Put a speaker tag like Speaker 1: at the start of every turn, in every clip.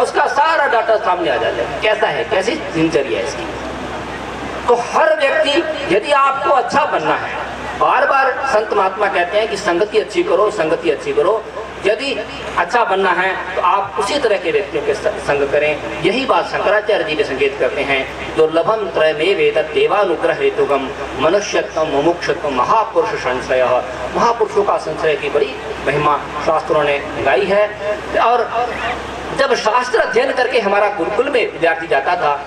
Speaker 1: उसका सारा डाटा सामने आ जाता है, कैसा है, कैसी दिनचर्या है इसकी। तो हर व्यक्ति, यदि आपको अच्छा बनना है, बार बार संत महात्मा कहते हैं कि संगति अच्छी करो, संगति अच्छी करो। यदि अच्छा बनना है तो आप उसी तरह के व्यक्तियों के संग करें। यही बात शंकराचार्य जी भी संकेत करते हैं, दुर्लभम त्रयमेव एतत् देवानुग्रह हेतुकम मनुष्यत्वम मुमुक्षुत्वम महापुरुष संश्रय। महापुरुषों का संश्रय की बड़ी महिमा शास्त्रों ने गाई है। और जब शास्त्र अध्ययन करके हमारा गुरुकुल में विद्यार्थी जाता था,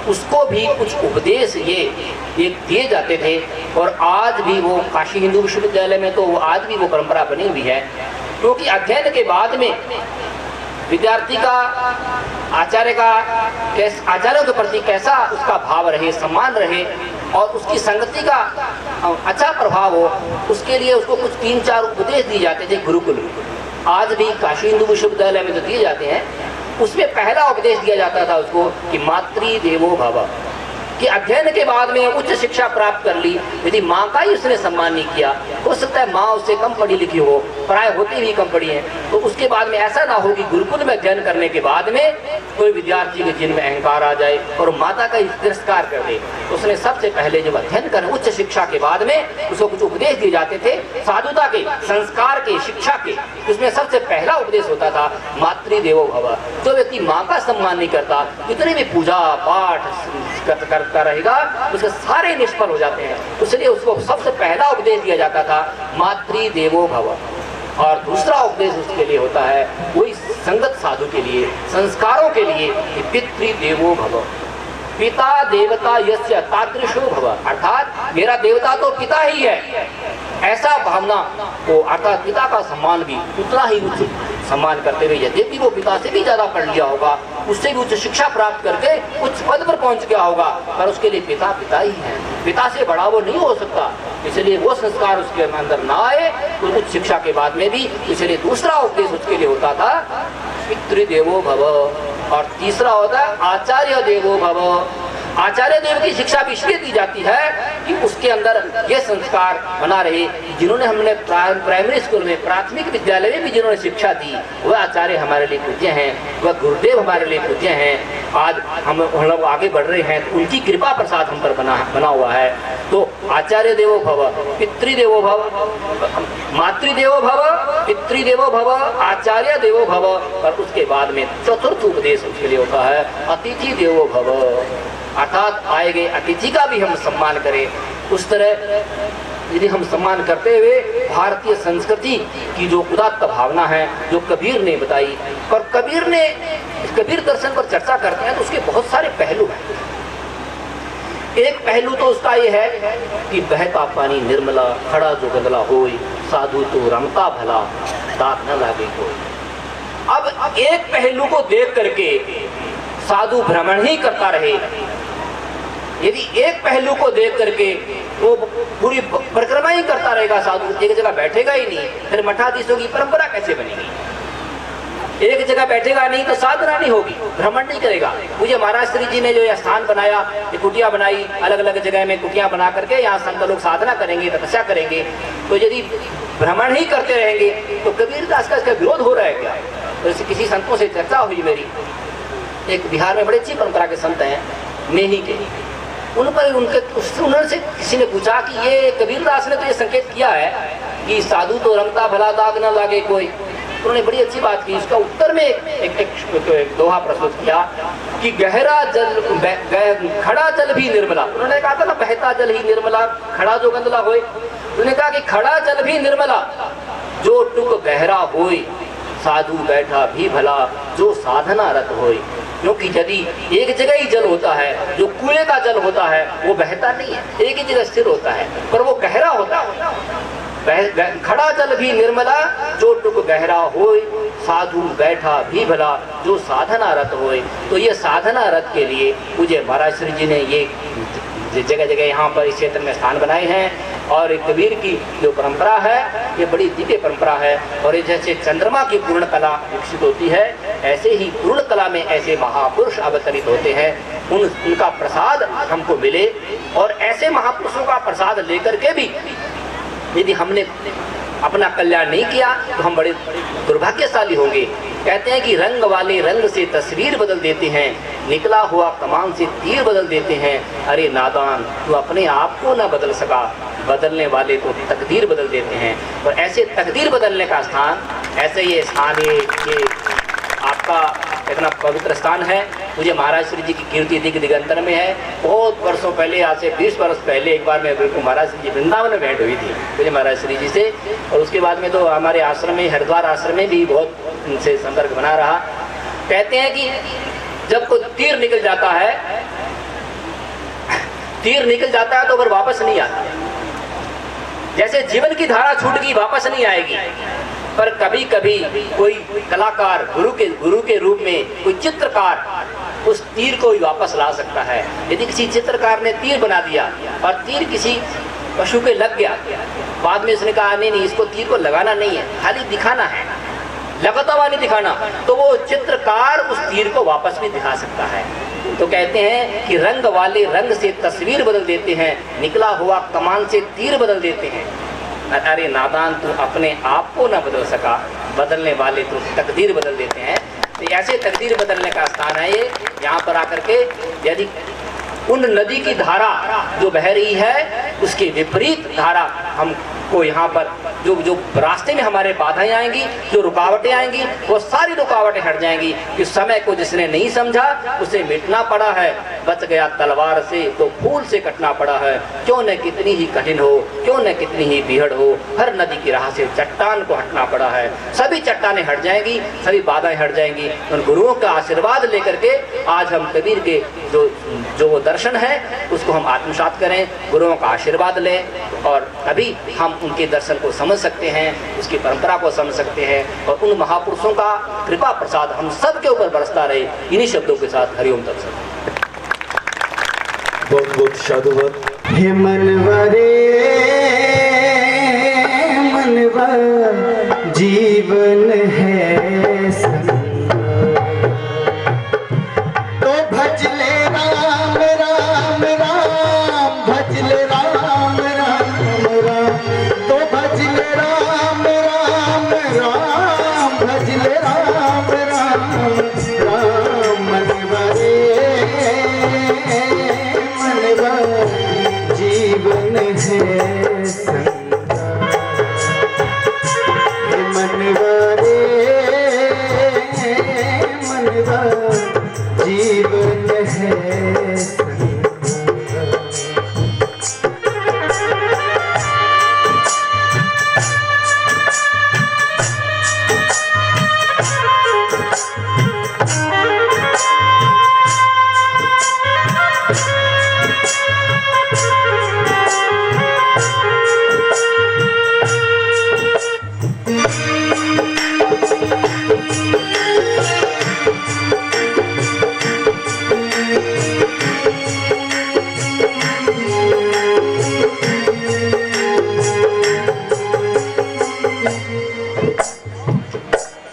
Speaker 1: उसको भी कुछ उपदेश ये दिए जाते थे। और आज भी वो काशी हिंदू विश्वविद्यालय में तो आज भी वो परंपरा बनी हुई है, क्योंकि अध्ययन के बाद में विद्यार्थी का आचार्यों के प्रति कैसा उसका भाव रहे, सम्मान रहे और उसकी संगति का अच्छा प्रभाव हो, उसके लिए उसको कुछ 3-4 उपदेश दिए जाते थे गुरुकुल में। आज भी काशी हिंदू विश्वविद्यालय में जो दिए जाते हैं, उसमें पहला उपदेश दिया जाता था उसको कि मातृ देवो भव, कि अध्ययन के बाद में उच्च शिक्षा प्राप्त कर ली, यदि माँ का ही उसने सम्मान नहीं किया, हो सकता है माँ उससे कम पढ़ी लिखी हो, प्राय होती भी कम पढ़ी है, तो उसके बाद में ऐसा ना हो कि गुरुकुल में अध्ययन करने के बाद में कोई विद्यार्थी के जिन में अहंकार आ जाए और माता का तिरस्कार कर दे। उसने सबसे पहले जब अध्ययन कर उच्च शिक्षा के बाद में उसको कुछ उपदेश दिए जाते थे साधुता के, संस्कार के, शिक्षा के। उसमें सबसे पहला उपदेश होता था मातृ देवो भव। जो व्यक्ति माँ का सम्मान नहीं करता, कितनी भी पूजा पाठ करता रहेगा, उसके सारे निष्फल हो जाते हैं। इसलिए उसको सबसे पहला उपदेश दिया जाता था मातृ देवो भव। और दूसरा उपदेश उसके लिए होता है वही संगत साधु के लिए, संस्कारों के लिए, पितृ देवो भव। पिता देवता यस्य तादृशो भव, अर्थात मेरा देवता तो पिता ही है, ऐसा भावना को, अर्थात पिता का सम्मान भी उतना ही उच्च सम्मान करते हुए, यद्यपि वो पिता से भी ज्यादा पढ़ लिया होगा, उससे भी उच्च शिक्षा प्राप्त करके उच्च पद पर पहुंच गया होगा, पर उसके लिए पिता पिता ही है, पिता से बड़ा वो नहीं हो सकता। इसलिए वो संस्कार उसके अंदर ना आए तो उच्च शिक्षा के बाद में भी। इसलिए दूसरा उपदेश उसके लिए होता था पितृ देवो भव। और तीसरा होता है आचार्य देवो भव। आचार्य देव की शिक्षा भी इसलिए दी जाती है कि उसके अंदर ये संस्कार बना रहे। जिन्होंने हमने प्राइमरी स्कूल में, प्राथमिक विद्यालय में भी जिन्होंने शिक्षा दी, वह आचार्य हमारे लिए पूज्य हैं, वह गुरुदेव हमारे लिए पूज्य हैं। आज हम लोग आगे बढ़ रहे हैं तो उनकी कृपा प्रसाद हम पर बना हुआ है। तो आचार्य देवो भव, पितृदेवो भव, मातृदेवो भव, पितृदेवो भव, आचार्य देवो भव। और उसके बाद में चतुर्थ उपदेश उसके लिए होता है अतिथि देवो भव, अर्थात आए गए अतिथि का भी हम सम्मान करें। उस तरह यदि हम सम्मान करते हुए भारतीय संस्कृति की जो उदात्त भावना है जो कबीर ने बताई, और कबीर दर्शन पर चर्चा करते हैं तो उसके बहुत सारे पहलू हैं। एक पहलू तो उसका ये है कि बहता पानी निर्मला, खड़ा जो गंदला होई, साधु तो रमता भला, दाग न लागे कोई। अब एक पहलू को देख करके साधु भ्रमण ही करता रहे, यदि एक पहलू को देख करके वो पूरी परिक्रमा ही करता रहेगा, साधु एक जगह बैठेगा ही नहीं, फिर मठाधीशों की परंपरा कैसे बनेगी? एक जगह बैठेगा नहीं तो साधना नहीं होगी, भ्रमण नहीं करेगा। मुझे महाराज श्री जी ने जो यह स्थान बनाया, ये कुटिया बनाई, अलग अलग जगह में कुटिया बना करके यहाँ संत लोग साधना करेंगे, तपस्या करेंगे, तो यदि भ्रमण ही करते रहेंगे तो कबीरदास का इसका विरोध हो रहा है क्या? तो किसी संतों से चर्चा हुई मेरी, एक बिहार में बड़े अच्छी परंपरा के संत हैं मेही के, उनसे किसी ने पूछा कि ये कबीरदास ने तो ये संकेत किया है कि साधु तो रमता भला दाग न लागे कोई। उन्होंने बड़ी अच्छी बात की। उसका उत्तर में एक दोहा प्रस्तुत किया कि गहरा जल खड़ा जल भी निर्मला। उन्होंने कहा था ना बहता जल ही निर्मला, खड़ा जो गंदला होए। उन्होंने कहा कि खड़ा जल भी निर्मला, जो टुक गहरा होए, साधु बैठा भी भला, जो साधना रत होए। क्योंकि यदि एक जगह ही जल होता है, जो कुएं का जल होता है वो बहता नहीं है, एक ही जगह स्थिर होता है, पर वो गहरा होता है। खड़ा जल भी निर्मला, जो टुक गहरा होए, साधु बैठा भी भला, जो साधना रत होए। तो ये साधना रत के लिए पूज्य महाराज श्री जी ने ये जगह जगह यहाँ पर इस क्षेत्र में स्थान बनाए हैं। और एक कबीर की जो परंपरा है ये बड़ी दिव्य परंपरा है। और ये जैसे चंद्रमा की पूर्ण कला विकसित होती है, ऐसे ही पूर्ण कला में ऐसे महापुरुष अवतरित होते हैं। उनका प्रसाद हमको मिले, और ऐसे महापुरुषों का प्रसाद लेकर के भी यदि हमने अपना कल्याण नहीं किया तो हम बड़े दुर्भाग्यशाली होंगे। कहते हैं कि रंग वाले रंग से तस्वीर बदल देते हैं, निकला हुआ कमान से तीर बदल देते हैं। अरे नादान तू अपने आप को ना बदल सका, बदलने वाले तो तकदीर बदल देते हैं। और ऐसे तकदीर बदलने का स्थान, ऐसे ये स्थान ये आपका इतना पवित्र स्थान है। मुझे महाराज श्री जी की कीर्ति दिग दिगंतर में है। बहुत वर्षों पहले, आज से 20 वर्ष पहले एक बार मैं बिल्कुल महाराज श्री जी वृंदावन में भेंट हुई थी मुझे महाराज श्री जी से। और उसके बाद में तो हमारे आश्रम में, हरिद्वार आश्रम में भी बहुत उनसे संपर्क बना रहा। कहते हैं कि जब कोई तीर निकल जाता है, तीर निकल जाता है तो फिर वापस नहीं आता। जैसे जीवन की धारा छूट गई, वापस नहीं आएगी। पर कभी कभी कोई कलाकार, गुरु के रूप में कोई चित्रकार उस तीर को ही वापस ला सकता है। यदि किसी चित्रकार ने तीर बना दिया और तीर किसी पशु पे लग गया, बाद में उसने कहा नहीं इसको तीर को लगाना नहीं है, खाली दिखाना है, लगाता हुआ नहीं दिखाना, तो वो चित्रकार उस तीर को वापस भी दिखा सकता है। तो कहते हैं कि रंग वाले रंग से तस्वीर बदल देते हैं, निकला हुआ कमान से तीर बदल देते हैं। अरे नादान तू अपने आप को ना बदल सका, बदलने वाले तो तकदीर बदल देते हैं। तो ऐसे तकदीर बदलने का स्थान है ये। यहाँ पर आकर के यदि उन नदी की धारा जो बह रही है उसकी विपरीत धारा हमको यहाँ पर जो रास्ते में हमारे बाधाएं आएंगी, जो रुकावटें आएंगी, वो सारी रुकावटें हट जाएंगी। कि समय को जिसने नहीं समझा उसे मिटना पड़ा है, बच गया तलवार से तो फूल से कटना पड़ा है। क्यों न कितनी ही कठिन हो, क्यों न कितनी ही बीहड़ हो, हर नदी की राह से चट्टान को हटना पड़ा है। सभी चट्टानें हट जाएंगी, सभी बाधाएं हट जाएंगी। उन गुरुओं का आशीर्वाद लेकर के आज हम कबीर के जो दर्शन है उसको हम आत्मसात करें, गुरुओं का आशीर्वाद लें, और तभी हम उनके दर्शन को समझ सकते हैं, उसकी परंपरा को समझ सकते हैं। और उन महापुरुषों का कृपा प्रसाद हम सब के ऊपर बरसता रहे। इन्हीं शब्दों के साथ हरिओम तत्सत।
Speaker 2: बहुत बहुत साधुवाद।
Speaker 3: हे मनवरे मनवा जीवन है तो भज ले राम राम राम, भज ले राम राम राम, तो भज ले राम राम राम, भज ले राम राम राम। मनवरे मनवा जीवन है संगा, मनवरे मनवा जीवन है संगा।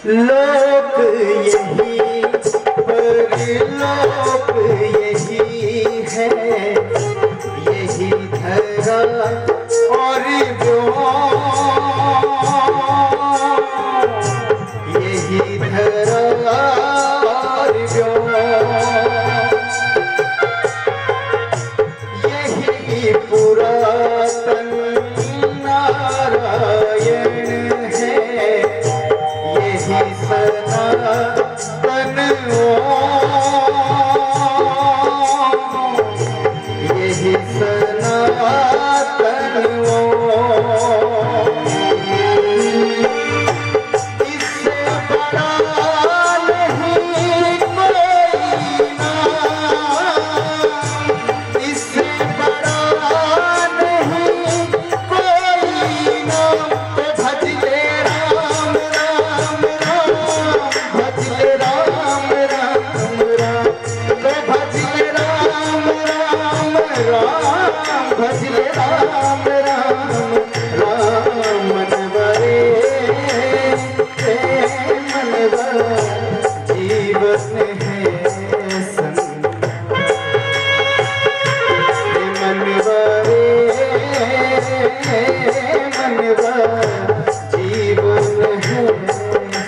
Speaker 3: लोक यही परलोक यही है, यही धरा और यही धरा और यही पुरातन नारायण है, यही सनातन यही सनातन इससे बड़ा नहीं कोई नाम, इससे बड़ा नहीं कोई नाम। तो भज ले राम राम राम, भज ले राम राम राम, तो भज ले राम राम राम, भज ले राम राम राम। मनवरे मनवा जीवन है संगा, मनवरे मनवा जीवन है संगा।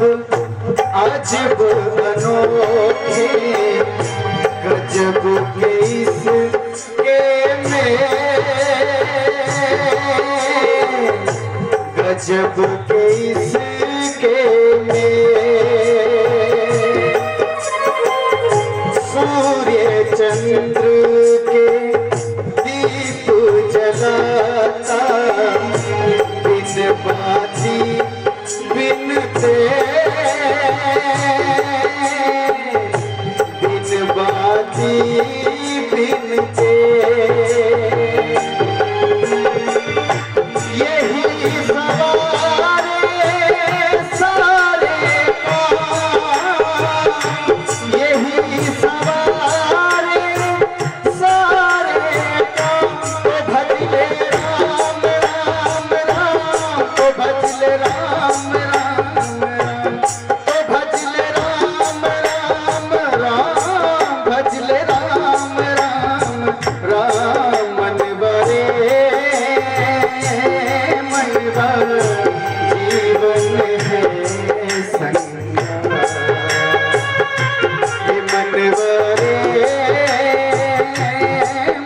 Speaker 3: अजब अनोखे गजब के इसके में गजब के इसके में सूर्य चंद्र के दीप जलाता बिन बाती बिन बाती बिन यही सवारे सारे यही सवारे सारे तो भजले राम राम राम तो भजले राम राम राम तो भजले राम राम राम भजले राम राम राम मन बरे जीवन है संगा मनवरे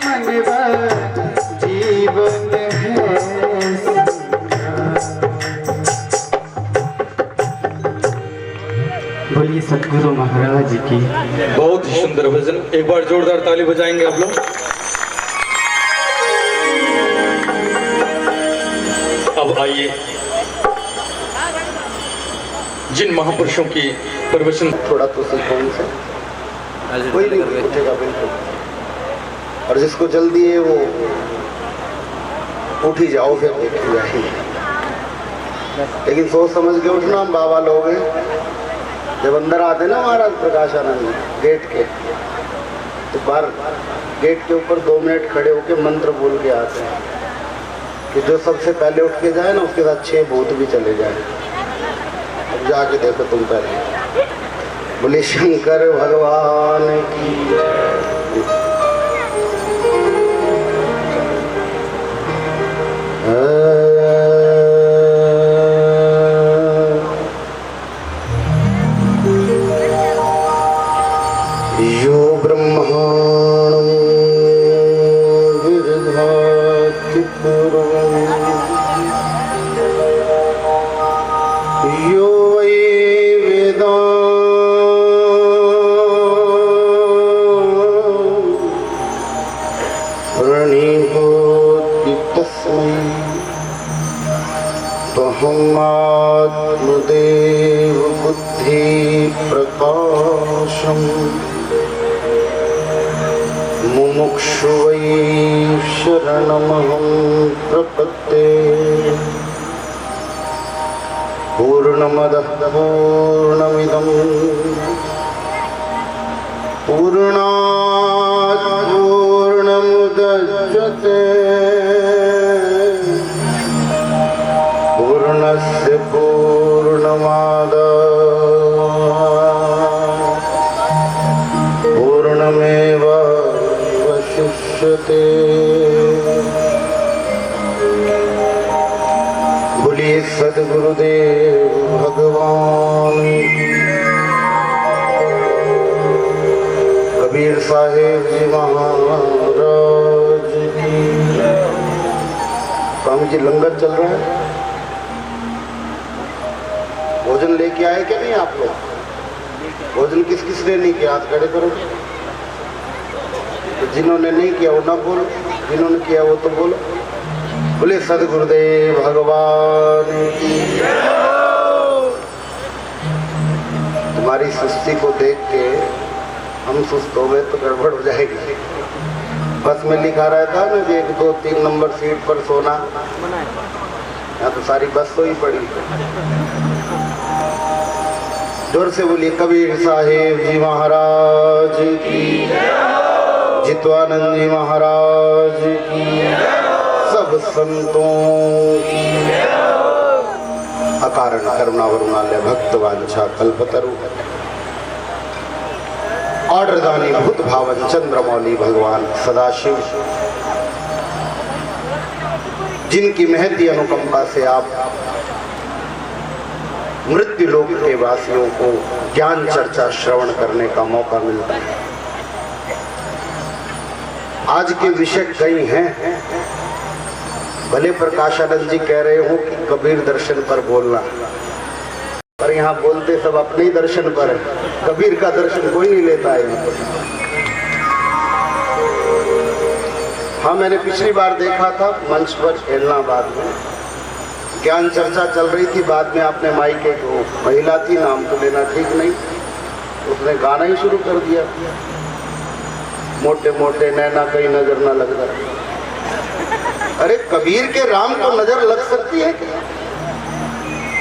Speaker 3: मनवा जीवन है बोलिए सतगुरु महाराज की।
Speaker 2: बहुत ही सुंदर भजन, एक बार जोरदार ताली बजाएंगे आप लोग। अब आइए जिन महापुरुषों की प्रवचन
Speaker 4: थोड़ा तो सीखो उनसे, कोई नहीं पूछेगा बिल्कुल। और जिसको जल्दी है वो उठ ही जाओ, फिर उठ जाएंगे। लेकिन सोच समझ के उठना। हम बाबा लोग हैं, जब अंदर आते ना महाराज प्रकाशानंद गेट के, तो बाहर गेट के ऊपर 2 मिनट खड़े होके मंत्र बोल के आते हैं कि जो सबसे पहले उठ के जाए ना उसके साथ 6 भूत भी चले जाए। अब जाके देखो तुम पहले। बोले शंकर भगवान की। यो ब्रह्माणं विदधाति पूर्वम् यो वै वेदान् प्रणिहोति तस्मै त्वहमात्मदेव बुद्धि प्रकाशम् मुमुक्षु वै शरणमहं प्रपद्ये। पूर्णमदः पूर्णमिदं पूर्णात् पूर्णमुदच्यते पूर्णस्य पूर्णमादाय पूर्णमेवावशिष्यते। बोलिए सद्गुरुदेव भगवान कबीर साहेब जी महाराज की। स्वामी जी लंगर चल रहा है, भोजन लेके आए क्या नहीं आप लोग? भोजन किस किस ने नहीं किया? हाथ खड़े करो। तो जिन्होंने नहीं किया वो ना बोलो, जिन्होंने किया वो तो बोलो। बोले सद्गुरुदेव भगवान की। तुम्हारी सुस्ती को देख के हम सुस्त हो गए तो गड़बड़ हो जाएगी। बस में लिखा रहता ना कि 1, 2, 3 नंबर सीट पर सोना, यहाँ तो सारी बस सोई पड़ी। जोर से बोलिए कबीर साहेब जी महाराज की, जितवानंद जी महाराज की, सब संतों की। अकारण करुणा वरुणालय भक्त वांछा कल्पतरु ऑर्डर दानी भूत भावन चंद्रमौली भगवान सदाशिव, जिनकी महती अनुकंपा से आप मृत्यु लोक के वासियों को ज्ञान चर्चा श्रवण करने का मौका मिलता है। आज के विषय कई हैं, भले प्रकाशानंद जी कह रहे हो कि कबीर दर्शन पर बोलना, पर यहाँ बोलते सब अपने ही दर्शन पर है, कबीर का दर्शन कोई नहीं लेता है यहाँ पर। हाँ, मैंने पिछली बार देखा था मंच पर एलनाबाद में ज्ञान चर्चा चल रही थी, बाद में आपने माइक एक महिला थी, नाम तो लेना ठीक नहीं, उसने गाना ही शुरू कर दिया, मोटे मोटे नैना कहीं नजर ना लग रहा। अरे कबीर के राम को नजर लग सकती है क्या?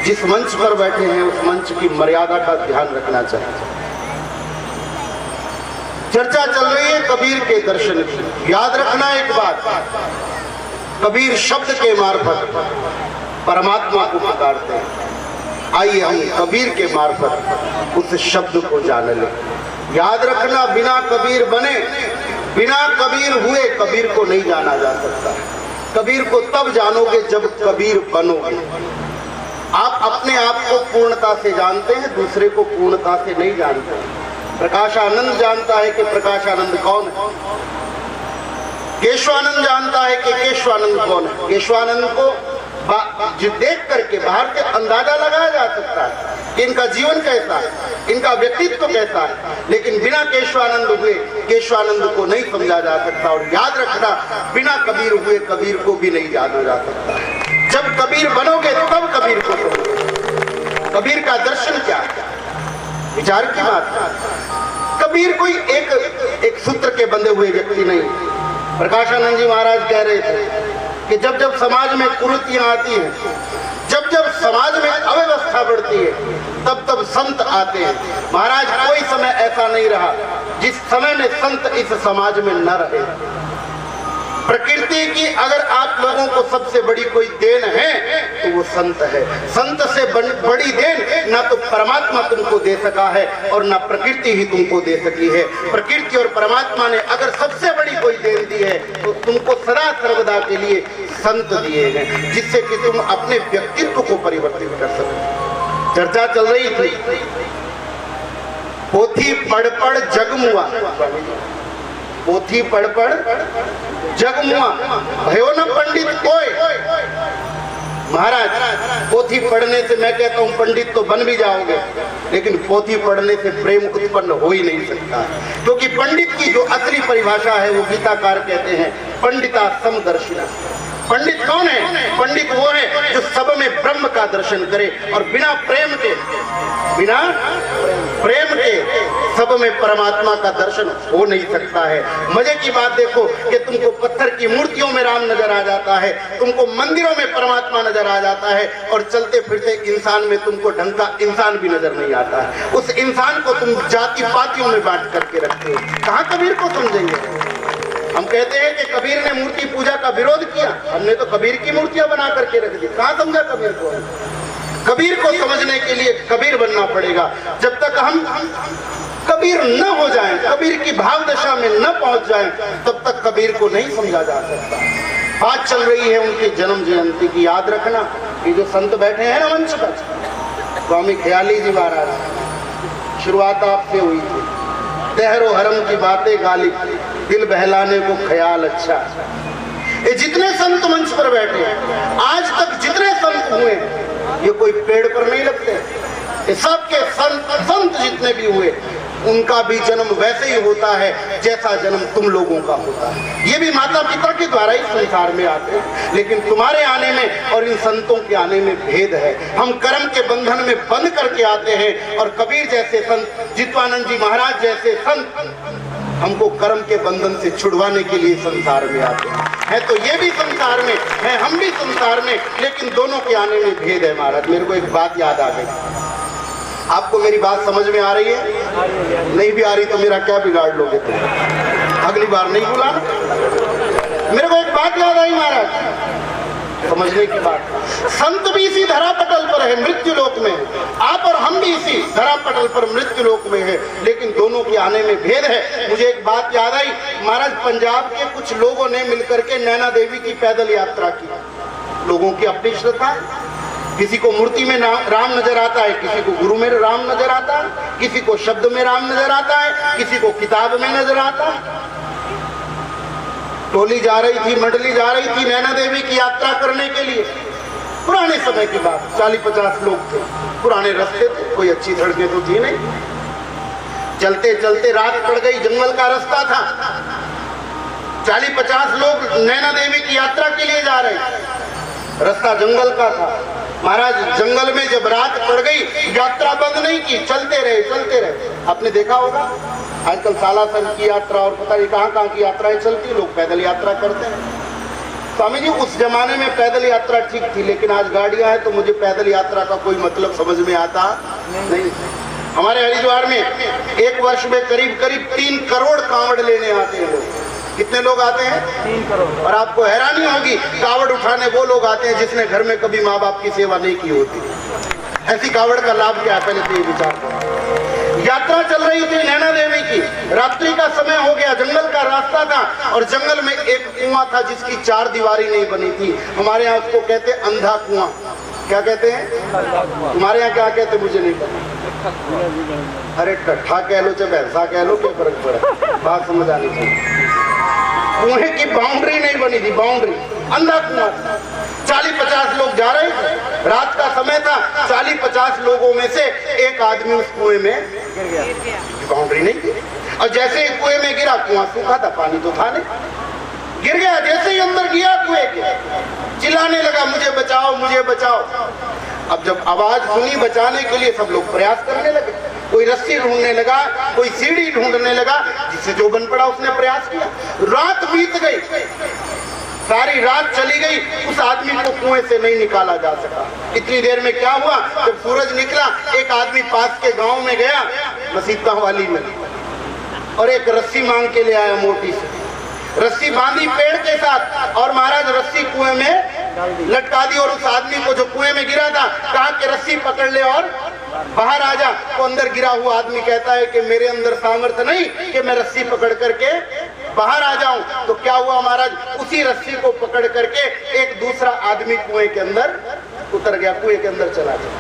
Speaker 4: जिस मंच पर बैठे हैं उस मंच की मर्यादा का ध्यान रखना चाहिए। चर्चा चल रही है कबीर के दर्शन की। याद रखना एक बात, कबीर शब्द के मार्फत परमात्मा को पुकारते हैं। आइए हम कबीर के मार्फत उस शब्द को जान लें। याद रखना, बिना कबीर बने, बिना कबीर हुए कबीर को नहीं जाना जा सकता। कबीर को तब जानोगे जब कबीर बनोगे। आप अपने आप को पूर्णता से जानते हैं, दूसरे को पूर्णता से नहीं जानते। प्रकाशानंद जानता है कि प्रकाशानंद कौन है, केशवानंद जानता है कि केशवानंद कौन है। केशवानंद को जो देख करके बाहर से अंदाजा लगाया जा सकता है कि इनका जीवन कैसा है, इनका व्यक्तित्व कैसा है, लेकिन बिना केशवानंद हुए केशवानंद को नहीं समझा जा सकता। और याद रखना, बिना कबीर हुए कबीर को भी नहीं जाना जा सकता है। जब कबीर बनोगे तब कबीर को समझोगे। कबीर का दर्शन क्या है, विचार की बात। कबीर कोई एक सूत्र के बंधे हुए व्यक्ति नहीं। प्रकाशानंद जी महाराज कह रहे थे कि जब जब समाज में कुरीतियां आती हैं, जब जब समाज में अव्यवस्था बढ़ती है, तब तब संत आते हैं। महाराज, कोई समय ऐसा नहीं रहा जिस समय में संत इस समाज में न रहे। प्रकृति की अगर आप लोगों को सबसे बड़ी कोई देन है तो वो संत है। संत से बड़ी देन ना तो परमात्मा तुमको दे सका है और ना प्रकृति ही तुमको दे सकी है। प्रकृति और परमात्मा ने अगर सबसे बड़ी कोई देन दी है तो तुमको सदा सर्वदा के लिए संत दिए हैं, जिससे कि तुम अपने व्यक्तित्व को परिवर्तित कर सको। चर्चा चल रही थी, पोथी पढ़ पढ़ जगमुआ, पोथी पढ़ पढ़ जगमुआ, भयो न पंडित कोई। महाराज, पोथी पढ़ने से मैं कहता हूँ पंडित तो बन भी जाओगे, लेकिन पोथी पढ़ने से प्रेम उत्पन्न हो ही नहीं सकता, क्योंकि पंडित की जो असली परिभाषा है वो गीताकार कहते हैं पंडिता समदर्शिना। पंडित कौन है? पंडित वो है जो सब में ब्रह्म का दर्शन करे और बिना प्रेम के सब में परमात्मा का दर्शन हो नहीं सकता है। मजे की बात देखो कि तुमको पत्थर की मूर्तियों में राम नजर आ जाता है, तुमको मंदिरों में परमात्मा नजर आ जाता है, और चलते फिरते इंसान में तुमको ढंग का इंसान भी नजर नहीं आता है। उस इंसान को तुम जाति पातियों में बांट करके रखते हो। कहाँ कबीर को समझेंगे? हम कहते हैं कि कबीर ने मूर्ति पूजा का विरोध किया, हमने तो कबीर की मूर्तियां बना करके रख दी। कहाँ समझा कबीर को? कबीर को समझने के लिए कबीर बनना पड़ेगा। जब तक हम कबीर न हो जाएं, कबीर की भाव दशा में न पहुंच जाएं, तब तक कबीर को नहीं समझा जा सकता। बात चल रही है उनकी जन्म जयंती की। याद रखना, ये जो संत बैठे हैं ना मंच पर, स्वामी ख्याली जी महाराज, शुरुआत आपसे हुई थी। तहरो हरम की बातें गाली, दिल बहलाने को ख्याल अच्छा। ये जितने संत मंच पर बैठे हैं, आज तक जितने संत हुए, ये कोई पेड़ पर नहीं लगते। ये सबके संत जितने भी हुए, उनका भी जन्म वैसे ही होता है जैसा जन्म तुम लोगों का होता है। ये भी माता पिता के द्वारा ही संसार में आते हैं, लेकिन तुम्हारे आने में और इन संतों के आने में भेद है। हम कर्म के बंधन में बंध करके आते हैं, और कबीर जैसे संत, जित्वानंद जी महाराज जैसे संत हमको कर्म के बंधन से छुड़वाने के लिए संसार में आते हैं। तो ये भी संसार में है, हम भी संसार में, लेकिन दोनों के आने में भेद है। महाराज, मेरे को एक बात याद आ गई। आपको मेरी बात समझ में आ रही है? नहीं भी आ रही तो मेरा क्या बिगाड़ लोगे तुम? अगली बार नहीं बुलाना। मेरे को एक बात याद आई महाराज, समझने की बात। संत भी इसी धरापटल पर है, मृत्यु लोक में। आप और हम भी इसी धरापटल पर मृत्यु लोक में है, लेकिन दोनों के आने में भेद है। मुझे एक बात याद आई महाराज, पंजाब के कुछ लोगों ने मिलकर के नैना देवी की पैदल यात्रा की। लोगों की अपनी श्रद्धा, किसी को मूर्ति में राम नजर आता है, किसी को गुरु में राम नजर आता है, किसी को शब्द में राम नजर आता है, किसी को किताब में नजर आता है। टोली जा रही थी, मंडली जा रही थी नैना देवी की यात्रा करने के लिए। पुराने समय की बात, 40-50 लोग थे, पुराने रास्ते थे, कोई अच्छी सड़कें तो थी नहीं। चलते चलते रात पड़ गई, जंगल का रास्ता था। 40-50 लोग नैना देवी की यात्रा के लिए जा रहे, रास्ता जंगल का था। महाराज जंगल में जब रात पड़ गई, यात्रा बंद नहीं की, चलते रहे चलते रहे। आपने देखा होगा आजकल सालासर की यात्रा और पता नहीं कहाँ कहाँ की यात्राएं चलती, लोग पैदल यात्रा करते हैं। स्वामी जी उस जमाने में पैदल यात्रा ठीक थी, लेकिन आज गाड़ियां हैं तो मुझे पैदल यात्रा का कोई मतलब समझ में आता नहीं। हमारे हरिद्वार में एक वर्ष में करीब 3 करोड़ कांवड़ लेने आते हैं लोग। कितने लोग आते हैं? 3 करोड़। और आपको हैरानी होगी, कावड़ उठाने वो लोग आते हैं जिसने घर में कभी माँ बाप की सेवा नहीं की होती। ऐसी कावड़ का लाभ क्या है, पहले तो ये विचार करो। यात्रा चल रही थी नैना देवी की, रात्रि का समय हो गया, जंगल का रास्ता था और जंगल में एक कुआं था जिसकी 4 दीवारी नहीं बनी थी। हमारे यहाँ उसको कहते अंधा कुआं। क्या कहते हैं? तुम्हारे यहाँ क्या कहते मुझे नहीं पता। अरे टट्ठा कह लो चाहे भैंसा कह लो, क्या फर्क पड़ा, बात समझ आनी चाहिए। कुएं की बाउंड्री नहीं बनी थी, बाउंड्री, अंधा कुआं। 40-50 लोग जा रहे थे, रात का समय था। 40-50 लोगों में से एक आदमी उस कुएं में गिर गया, बाउंड्री नहीं थी। और जैसे ही कुएं में गिरा, कुआं सूखा था, पानी तो था नहीं, गिर गया। जैसे ही अंदर गया कुएं के, चिल्लाने लगा मुझे बचाओ मुझे बचाओ। अब जब आवाज सुनी बचाने के लिए सब लोग प्रयास करने लगे। कोई रस्सी ढूंढने लगा, कोई सीढ़ी ढूंढने लगा, जिससे जो बन पड़ा उसने प्रयास किया। रात बीत गई, सारी रात चली गई, उस आदमी को कुएं से नहीं निकाला जा सका। इतनी देर में क्या हुआ, जब सूरज निकला, एक आदमी पास के गांव में गया, मसीता वाली में, और एक रस्सी मांग के ले आया मोटी से। रस्सी बांधी पेड़ के साथ और महाराज रस्सी कुएं में लटका दी। और उस आदमी को जो कुएं में गिरा था कहा कि रस्सी पकड़ ले और बाहर आ जा। तो अंदर गिरा हुआ आदमी कहता है कि मेरे अंदर सामर्थ्य नहीं कि मैं रस्सी पकड़ करके बाहर आ जाऊं। तो क्या हुआ महाराज, उसी रस्सी को पकड़ करके एक दूसरा आदमी कुएं के अंदर उतर गया, कुएं के अंदर चला गया।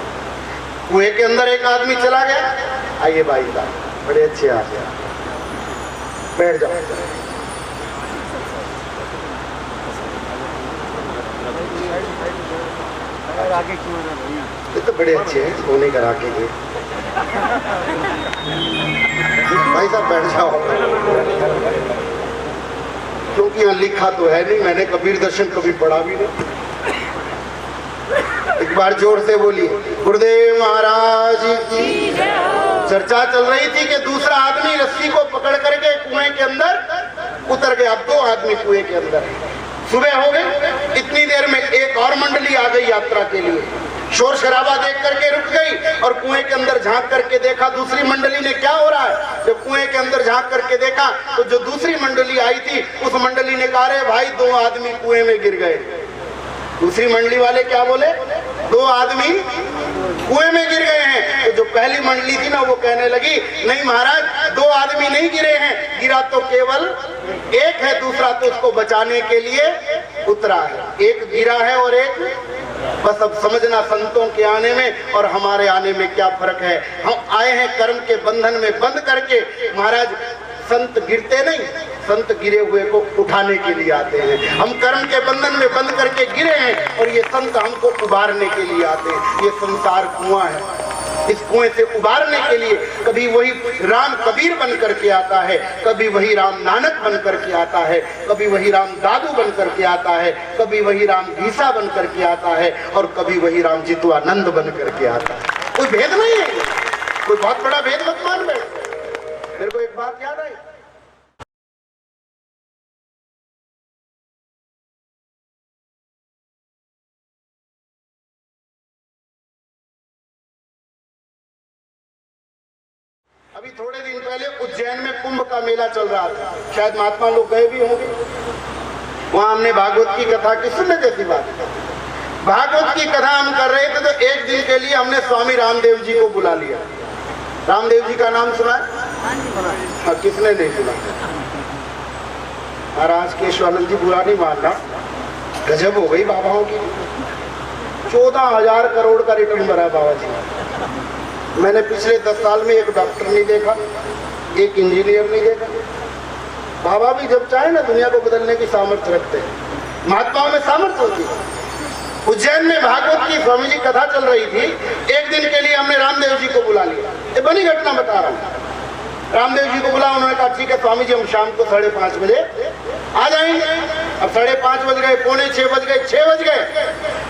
Speaker 4: कुएं के अंदर एक आदमी चला गया। आइए भाई साहब, बड़े अच्छे आ गया, बैठ जाओ। ये तो बड़े अच्छे हैं, सोने करा के गए। भाई साहब बैठ जाओ, क्योंकि यहाँ लिखा तो है नहीं, मैंने कबीर दर्शन कभी पढ़ा भी नहीं। एक बार जोर से बोलिए, गुरुदेव महाराज की। चर्चा चल रही थी कि दूसरा आदमी रस्सी को पकड़ करके कुएं के अंदर उतर गया। अब 2 आदमी कुएं के अंदर। सुबह हो गई, इतनी देर में एक और मंडली आ गई यात्रा के लिए। शोर शराबा देख करके रुक गई और कुएं के अंदर झांक करके देखा दूसरी मंडली ने क्या हो रहा है। जब कुएं के अंदर झांक करके देखा तो जो दूसरी मंडली आई थी उस मंडली ने कहा, रे भाई 2 आदमी कुएं में गिर गए। दूसरी मंडली वाले क्या बोले, 2 आदमी कुएं में गिर गए हैं। तो जो पहली मंडली थी ना वो कहने लगी, नहीं महाराज 2 आदमी नहीं गिरे हैं, गिरा तो केवल एक है, दूसरा तो उसको बचाने के लिए उतरा है। एक गिरा है और एक, बस अब समझना संतों के आने में और हमारे आने में क्या फर्क है। हम आए हैं कर्म के बंधन में बंद करके। महाराज संत गिरते नहीं, संत गिरे हुए को उठाने के लिए आते हैं। हम कर्म के बंधन में बंद करके गिरे हैं और ये संत हमको उबारने के लिए आते हैं। ये संसार कुआं है, इस कुएं से उबारने के लिए कभी वही राम कबीर बन करके आता है, कभी वही राम नानक बन करके आता है, कभी वही राम दादू बन करके आता है, कभी वही राम घीसा बन करके आता है और कभी वही राम जितवानंद बन करके आता है। कोई भेद नहीं है, कोई बहुत बड़ा भेद मत मान बैठ। मेरे को एक बात याद आई, अभी थोड़े दिन पहले उज्जैन में कुंभ का मेला चल रहा था, शायद महात्मा लोग गए भी होंगे। वहां हमने भागवत की कथा की, सुनने जैसी बात, भागवत की कथा हम कर रहे थे तो एक दिन के लिए हमने स्वामी रामदेव जी को बुला लिया। रामदेव जी का नाम सुना है? हाँ, किसने नहीं सुना? महाराज केशवानंद जी बुरा नहीं मानना, गजब हो गई बाबाओं की। 14,000 करोड़ का रिटर्न भरा बाबा जी। मैंने पिछले 10 साल में एक डॉक्टर नहीं देखा, एक इंजीनियर नहीं देखा। बाबा भी जब चाहे ना दुनिया को बदलने की सामर्थ्य रखते हैं। महात्माओं में सामर्थ्य होती है। उज्जैन में भागवत की स्वामी जी कथा चल रही थी। एक दिन के लिए हमने रामदेव जी को बुला लिया। ये बनी घटना बता रहा हूँ। रामदेव जी को बुला, उन्होंने कहा ठीक है स्वामी जी हम शाम को 5:30 बजे आ जाएंगे। अब 5:30 बज गए, 5:45 बज गए, 6 बज गए।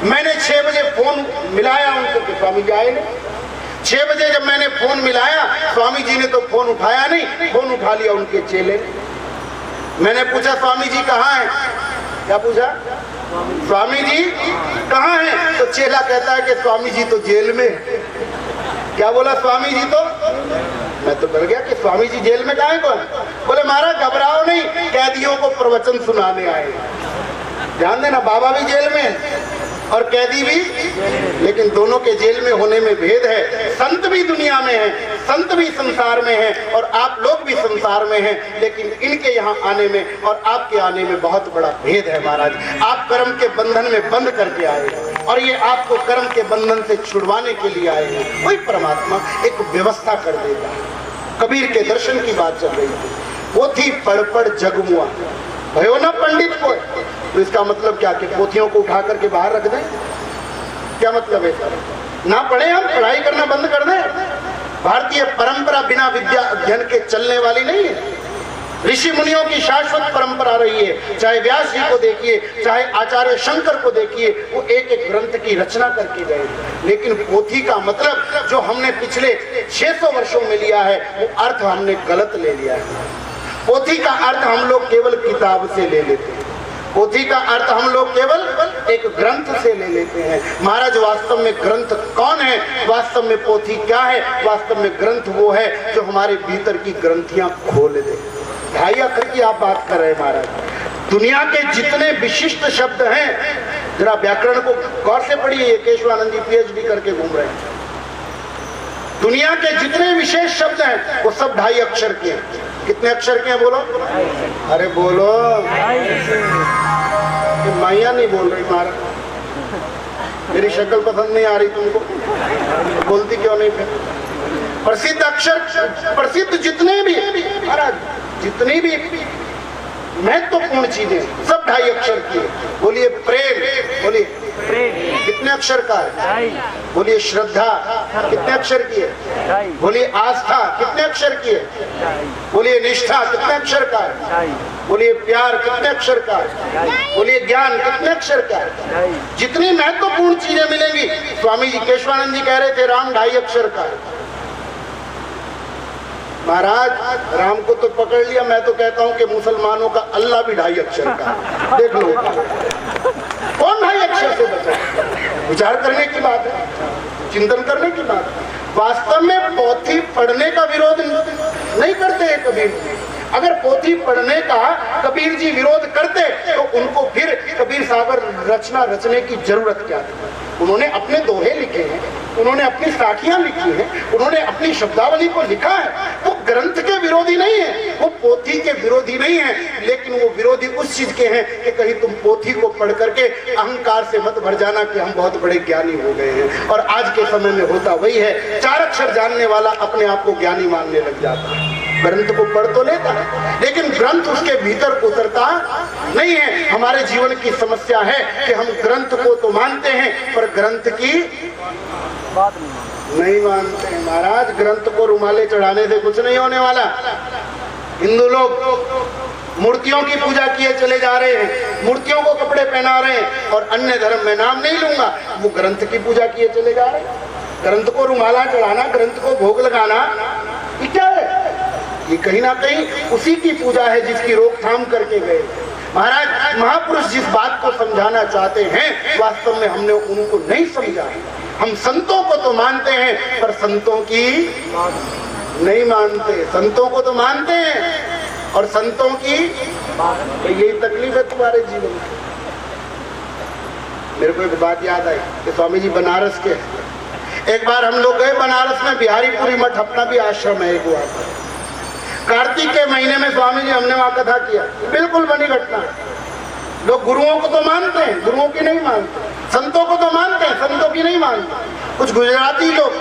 Speaker 4: मैंने 6 बजे फोन मिलाया उनको कि स्वामी जी आए नहीं। 6 बजे जब मैंने फोन मिलाया, स्वामी जी ने तो फोन उठाया नहीं, फोन उठा लिया उनके चेले। मैंने पूछा स्वामी जी कहाँ हैं? क्या पूछा? स्वामी जी कहाँ हैं? तो चेला कहता है कि स्वामी जी तो जेल में। क्या बोला स्वामी जी? तो मैं तो डर गया कि स्वामी जी जेल में कहाँ कौन? बोले महाराज घबराओ नहीं, कैदियों को प्रवचन सुनाने आए। ध्यान देना, बाबा भी जेल में और कैदी भी, लेकिन दोनों के जेल में होने में भेद है। संत भी दुनिया में है, संत भी संसार में है और आप लोग भी संसार में हैं, लेकिन इनके यहाँ आने में और आपके आने में बहुत बड़ा भेद है महाराज। आप कर्म के बंधन में बंद करके आए और ये आपको कर्म के बंधन से छुड़वाने के लिए आए हैं। वही परमात्मा एक व्यवस्था कर देगा। कबीर के दर्शन की बात चल रही थी। वो थी पढ़ जगमुआ भयो ना पंडित को। तो इसका मतलब क्या कि पोथियों को उठा करके बाहर रख दें? क्या मतलब है सर? ना पढ़े, हम पढ़ाई करना बंद कर दें? भारतीय परंपरा बिना विद्या अध्ययन के चलने वाली नहीं है। ऋषि मुनियों की शाश्वत परंपरा रही है। चाहे व्यास जी को देखिए, चाहे आचार्य शंकर को देखिए, वो एक एक ग्रंथ की रचना करके गए। लेकिन पोथी का मतलब जो हमने पिछले 600 वर्षों में लिया है, वो अर्थ हमने गलत ले लिया है। पोथी का अर्थ हम लोग केवल किताब से ले लेते हैं। पोथी का अर्थ हम लोग केवल एक ग्रंथ से ले लेते हैं। महाराज वास्तव में ग्रंथ कौन है? वास्तव में पोथी क्या है? वास्तव में ग्रंथ वो है जो हमारे भीतर की ग्रंथियां खोल दे। ढाई अक्षर की आप बात कर रहे हैं महाराज। दुनिया के जितने विशिष्ट शब्द हैं, जरा व्याकरण को गौर से पढ़िए। ये केशवानंद जी PhD करके घूम रहे हैं। दुनिया के जितने विशेष शब्द हैं वो सब 2.5 अक्षर के हैं। कितने अक्षर के हैं बोलो? अरे बोलो। माइया नहीं बोल रही महाराज। मेरी शक्ल पसंद नहीं आ रही तुमको? बोलती क्यों नहीं फिर? प्रसिद्ध अक्षर, प्रसिद्ध जितने भी महाराज, जितनी भी महत्वपूर्ण चीजें सब 2.5 अक्षर की है। बोलिए प्रेम, बोलिए कितने अक्षर का है? बोलिए श्रद्धा कितने अक्षर की है? बोलिए आस्था कितने अक्षर की है? बोलिए निष्ठा कितने अक्षर का है? बोलिए प्यार कितने अक्षर का है? बोलिए ज्ञान कितने अक्षर का है? जितनी महत्वपूर्ण चीजें मिलेंगी, स्वामी जी केशवानंद जी कह रहे थे राम 2.5 अक्षर का है। महाराज राम को तो पकड़ लिया, मैं तो कहता हूं कि मुसलमानों का अल्लाह भी 2.5 अक्षर का है। देख लो कौन 2.5 अक्षर से बचा? विचार करने की बात है, चिंतन करने की बात है। वास्तव में पोथी पढ़ने का विरोध नहीं करते हैं कबीर जी। अगर पोथी पढ़ने का कबीर जी विरोध करते तो उनको फिर कबीर सागर रचना रचने की जरूरत क्या थी? उन्होंने अपने दोहे लिखे हैं, उन्होंने अपनी साखियां लिखी हैं, उन्होंने अपनी शब्दावली को लिखा है। वो ग्रंथ के विरोधी नहीं है, वो पोथी के विरोधी नहीं है, लेकिन वो विरोधी उस चीज के हैं कि कहीं तुम पोथी को पढ़ करके अहंकार से मत भर जाना कि हम बहुत बड़े ज्ञानी हो गए हैं। और आज के समय में होता वही है, 4 अक्षर जानने वाला अपने आप को ज्ञानी मानने लग जाता है। ग्रंथ को पढ़ तो लेता है, लेकिन ग्रंथ उसके भीतर उतरता नहीं है। हमारे जीवन की समस्या है कि हम ग्रंथ को तो मानते हैं पर ग्रंथ की बात नहीं मानते हैं। महाराज ग्रंथ को रुमाले चढ़ाने से कुछ नहीं होने वाला। हिंदू लोग मूर्तियों की पूजा किए चले जा रहे हैं, मूर्तियों को कपड़े पहना रहे हैं, और अन्य धर्म में नाम नहीं लूंगा, वो ग्रंथ की पूजा किए चले जा रहे हैं। ग्रंथ को रुमाला चढ़ाना, ग्रंथ को भोग लगाना, ये क्या है? ये कहीं ना कहीं उसी की पूजा है जिसकी रोकथाम करके गए। महाराज महापुरुष जिस बात को समझाना चाहते हैं, वास्तव में हमने उनको नहीं समझा। हम संतों को तो मानते हैं पर संतों की नहीं मानते। संतों को तो मानते हैं और संतों की, तो यही तकलीफ है तुम्हारे जीवन में। मेरे को एक बात याद आई कि स्वामी जी बनारस के, एक बार हम लोग गए बनारस में, बिहारीपुरी मठ अपना भी आश्रम है एक वहां पर। कार्तिक के महीने में स्वामी जी हमने वहां कथा किया, बिल्कुल बनी घटना। लोग गुरुओं को तो मानते हैं, गुरुओं की नहीं मानते। संतों को तो मानते हैं, संतों की नहीं मानते। कुछ गुजराती लोग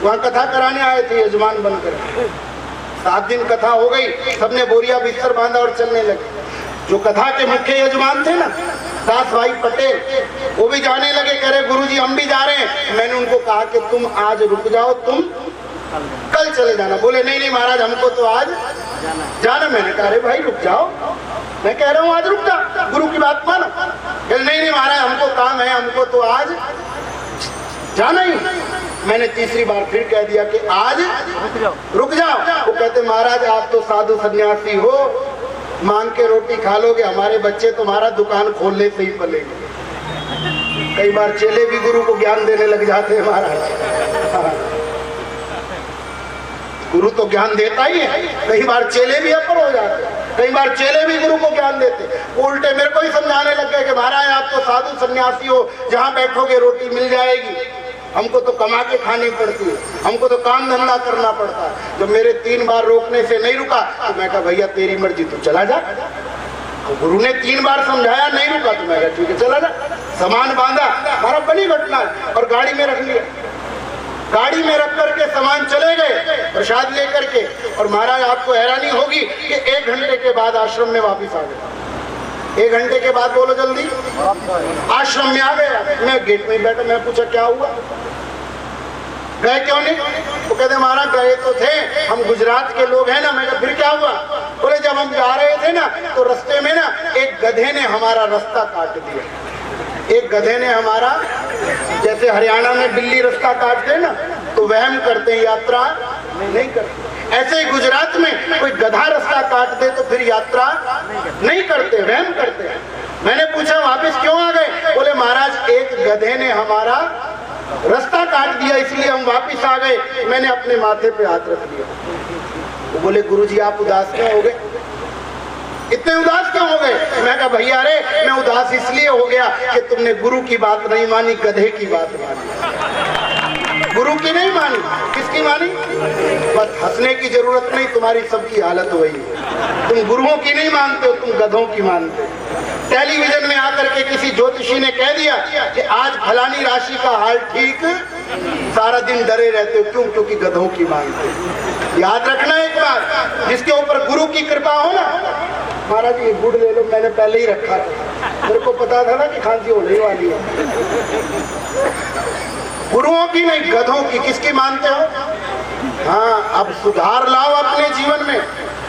Speaker 4: वहाँ कथा कराने आए थे यजमान बनकर। 7 दिन कथा हो गई, सबने बोरिया बिस्तर बांधा और चलने लगे। जो कथा के मुख्य यजमान थे ना, दास भाई पटेल, वो भी जाने लगे, कह रहे गुरुजी हम भी जा रहे हैं। मैंने उनको कहा कि तुम आज रुक जाओ, तुम कल चले जाना। बोले नहीं नहीं महाराज हमको तो आज जाना। मैंने कहा अरे भाई रुक जाओ, मैं कह रहा हूँ आज रुक जा, गुरु की बात मानो। नहीं नहीं महाराज हमको काम है, हमको तो आज जाना ही। मैंने तीसरी बार फिर कह दिया कि आज रुक जाओ। वो कहते महाराज आप तो साधु सन्यासी हो, मांग के रोटी खा लोगे, हमारे बच्चे तुम्हारा दुकान खोलने से ही पलेंगे। कई बार चेले भी गुरु को ज्ञान देने लग जाते हैं महाराज। गुरु तो ज्ञान देता ही है, कई बार चेले भी अपर हो जाते हैं, कई बार चेले भी गुरु को ज्ञान देते। उल्टे मेरे को ही समझाने लग गए कि महाराज आप तो साधु सन्यासी हो, जहाँ बैठोगे रोटी मिल जाएगी, हमको तो कमा के खानी पड़ती है, हमको तो काम धंधा करना पड़ता है। जब मेरे 3 बार रोकने से नहीं रुका तो मैं कहा भैया तेरी मर्जी, तू चला जा। तो गुरु ने 3 बार समझाया, नहीं रुका तो मैं कहा ठीक है चला जा। सामान बांधा, हमारा बनी घटना है, और गाड़ी में रख लिया। गाड़ी में रख करके सामान चले गए प्रसाद लेकर के। और महाराज आपको हैरानी होगी कि 1 घंटे के बाद आश्रम में वापिस आ गए। 1 घंटे के बाद बोलो जल्दी आश्रम में आ गए। मैं गेट में बैठा, मैं पूछा क्या हुआ, गए क्यों नहीं? वो कहते महाराज गए तो थे, हम गुजरात के लोग हैं ना। मैं कहा फिर क्या हुआ? बोले जब हम जा रहे थे ना तो रास्ते में ना एक गधे ने हमारा रास्ता काट दिया। एक गधे ने हमारा, जैसे हरियाणा में बिल्ली रास्ता काटते ना तो वहम करते हैं, यात्रा नहीं करते। ऐसे ही गुजरात में कोई गधा रास्ता काट दे तो फिर यात्रा नहीं करते, वहम करते हैं। मैंने पूछा वापस क्यों आ गए? बोले महाराज एक गधे ने हमारा रास्ता काट दिया इसलिए हम वापस आ गए। मैंने अपने माथे पे हाथ रख दिया। वो बोले गुरुजी आप उदास क्यों हो गए, इतने उदास क्यों हो गए? मैं कहा भैया अरे मैं उदास इसलिए हो गया कि तुमने गुरु की बात नहीं मानी, गधे की बात मानी। गुरु की नहीं मानी, किसकी मानी? बस हंसने की जरूरत नहीं, तुम्हारी सबकी हालत वही है। तुम गुरुओं की नहीं मानते हो, तुम गधों की मानते हो। टेलीविजन में आकर के किसी ज्योतिषी ने कह दिया कि आज फलानी राशि का हाल ठीक, सारा दिन डरे रहते हो, क्यों? क्योंकि गधों की मानते हो। याद रखना एक बात, जिसके ऊपर गुरु की कृपा हो ना, महाराज ये गुड़ ले लो, मैंने पहले ही रखा था, मेरे को पता था ना कि खांसी होने वाली है। गुरुओं की नहीं, गधों की। किसकी मानते हो? हाँ, अब सुधार लाओ अपने जीवन में,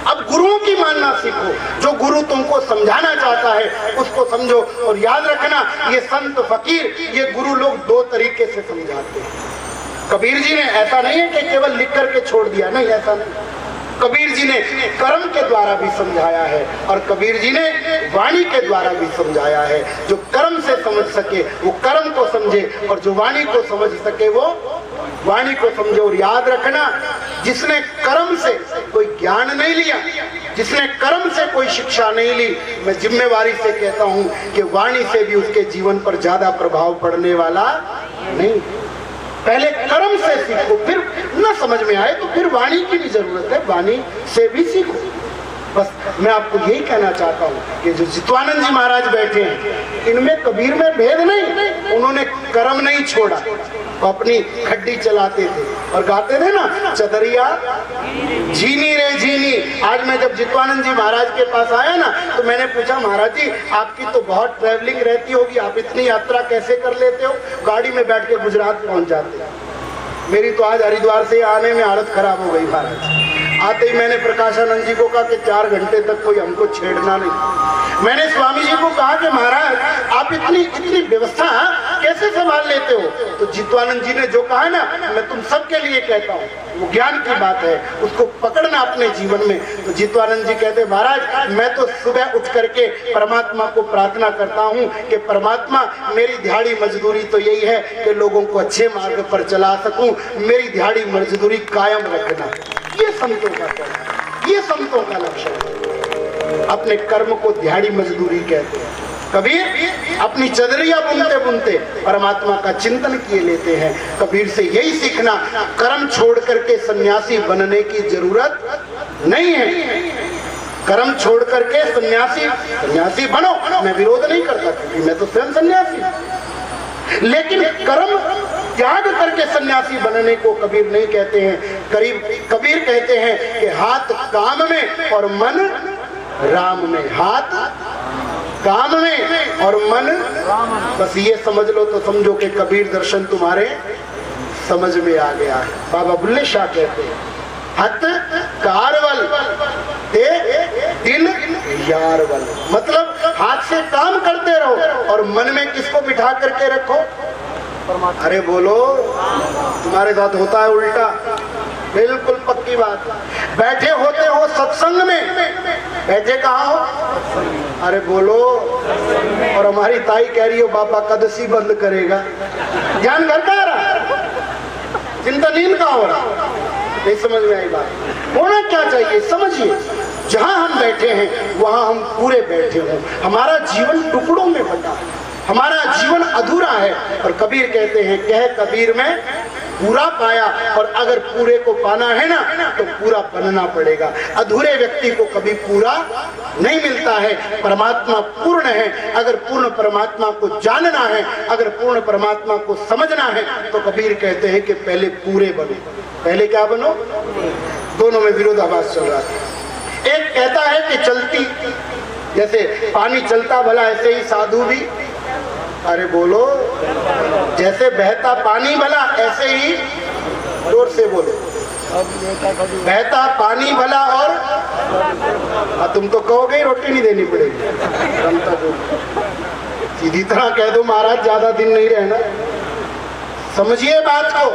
Speaker 4: अब गुरुओं की मानना सीखो। जो गुरु तुमको समझाना चाहता है उसको समझो। और याद रखना ये संत फकीर, ये गुरु लोग 2 तरीके से समझाते हैं। कबीर जी ने ऐसा नहीं है कि केवल लिख करके छोड़ दिया, नहीं ऐसा नहीं। कबीर जी ने कर्म के द्वारा भी समझाया है और कबीर जी ने वाणी के द्वारा भी समझाया है। जो कर्म से समझ सके वो कर्म को समझे, और जो वाणी को समझ सके वो वाणी को समझे। और याद रखना, जिसने कर्म से कोई ज्ञान नहीं लिया, जिसने कर्म से कोई शिक्षा नहीं ली, मैं जिम्मेवारी से कहता हूँ कि वाणी से भी उसके जीवन पर ज्यादा प्रभाव पड़ने वाला नहीं। पहले कर्म से सीखो, फिर न समझ में आए तो फिर वाणी की भी जरूरत है, वाणी से भी सीखो। बस मैं आपको यही कहना चाहता हूँ कि जो जितवानंद जी महाराज बैठे हैं, इनमें कबीर में भेद नहीं। उन्होंने कर्म नहीं छोड़ा, वो अपनी खड्डी चलाते थे और गाते थे ना, चदरिया जीनी रे जीनी। आज मैं जब जितवानंद जी महाराज के पास आया ना तो मैंने पूछा महाराज जी आपकी तो बहुत ट्रैवलिंग रहती होगी, आप इतनी यात्रा कैसे कर लेते हो? गाड़ी में बैठ के गुजरात पहुंच जाते हैं। मेरी तो आज हरिद्वार से आने में हालत खराब हो गई महाराज। आते ही मैंने प्रकाशानंद जी को कहा कि 4 घंटे तक कोई हमको छेड़ना नहीं। मैंने स्वामी जी को कहा कि महाराज आप इतनी व्यवस्था कैसे संभाल लेते हो? तो जितवानंद जी ने जो कहा ना, मैं तुम सबके लिए कहता हूँ, वो ज्ञान की बात है, उसको पकड़ना अपने जीवन में। तो जितवानंद जी कहते महाराज मैं तो सुबह उठ करके परमात्मा को प्रार्थना करता हूँ कि परमात्मा मेरी दिहाड़ी मजदूरी तो यही है कि लोगों को अच्छे मार्ग पर चला सकूं, मेरी दिहाड़ी मजदूरी कायम रखना। ये संतों का कहना, ये संतों का लक्षण है। अपने कर्म को दिहाड़ी मजदूरी कहते हैं। कबीर अपनी चदरिया बुनते बुनते परमात्मा का चिंतन किए लेते हैं। कबीर से यही सीखना, कर्म छोड़ करके सन्यासी बनने की जरूरत नहीं है। कर्म छोड़ करके सन्यासी बनो, मैं विरोध नहीं करता क्योंकि मैं तो स्वयं सन्यासी। लेकिन कर्म त्याग करके सन्यासी बनने को कबीर नहीं कहते हैं। कबीर कहते हैं कि हाथ काम में और मन राम में। हाथ काम में और मन, बस ये समझ लो तो समझो कि कबीर दर्शन तुम्हारे समझ में आ गया है। बाबा बुल्ले शाह कहते हैं हथ कारवल ते दिल यारवल, मतलब हाथ से काम करते रहो और मन में किसको बिठा करके रखो? अरे बोलो, तुम्हारे साथ होता है उल्टा, बिल्कुल पक्की बात। बैठे होते हो सत्संग में, बैठे कहाँ हो? अरे बोलो, और हमारी ताई कह रही हो बाबा कदसी बंद करेगा। ध्यान घर का आ रहा, चिंता नींद का हो रहा, नहीं समझ में आई बात। होना क्या चाहिए समझिए, जहां हम बैठे हैं वहां हम पूरे बैठे हों। हमारा जीवन टुकड़ों में बंटा है, हमारा जीवन अधूरा है। और कबीर कहते हैं कह कबीर में पूरा पाया, और अगर पूरे को पाना है ना तो पूरा बनना पड़ेगा। अधूरे व्यक्ति को कभी पूरा नहीं मिलता है। परमात्मा पूर्ण है, अगर पूर्ण परमात्मा को जानना है, अगर पूर्ण परमात्मा को समझना है तो कबीर कहते हैं कि पहले पूरे बनो। पहले क्या बनो? दोनों में विरोधाभास चल रहा है। एक कहता है कि चलती, जैसे पानी चलता भला ऐसे ही साधु भी। अरे बोलो, जैसे बहता पानी भला ऐसे ही, जोर से बोलो, बहता पानी भला। और तुम तो कहोगे रोटी नहीं देनी पड़ेगी, सीधी तरह कह दो महाराज ज्यादा दिन नहीं रहना। समझिए बात को,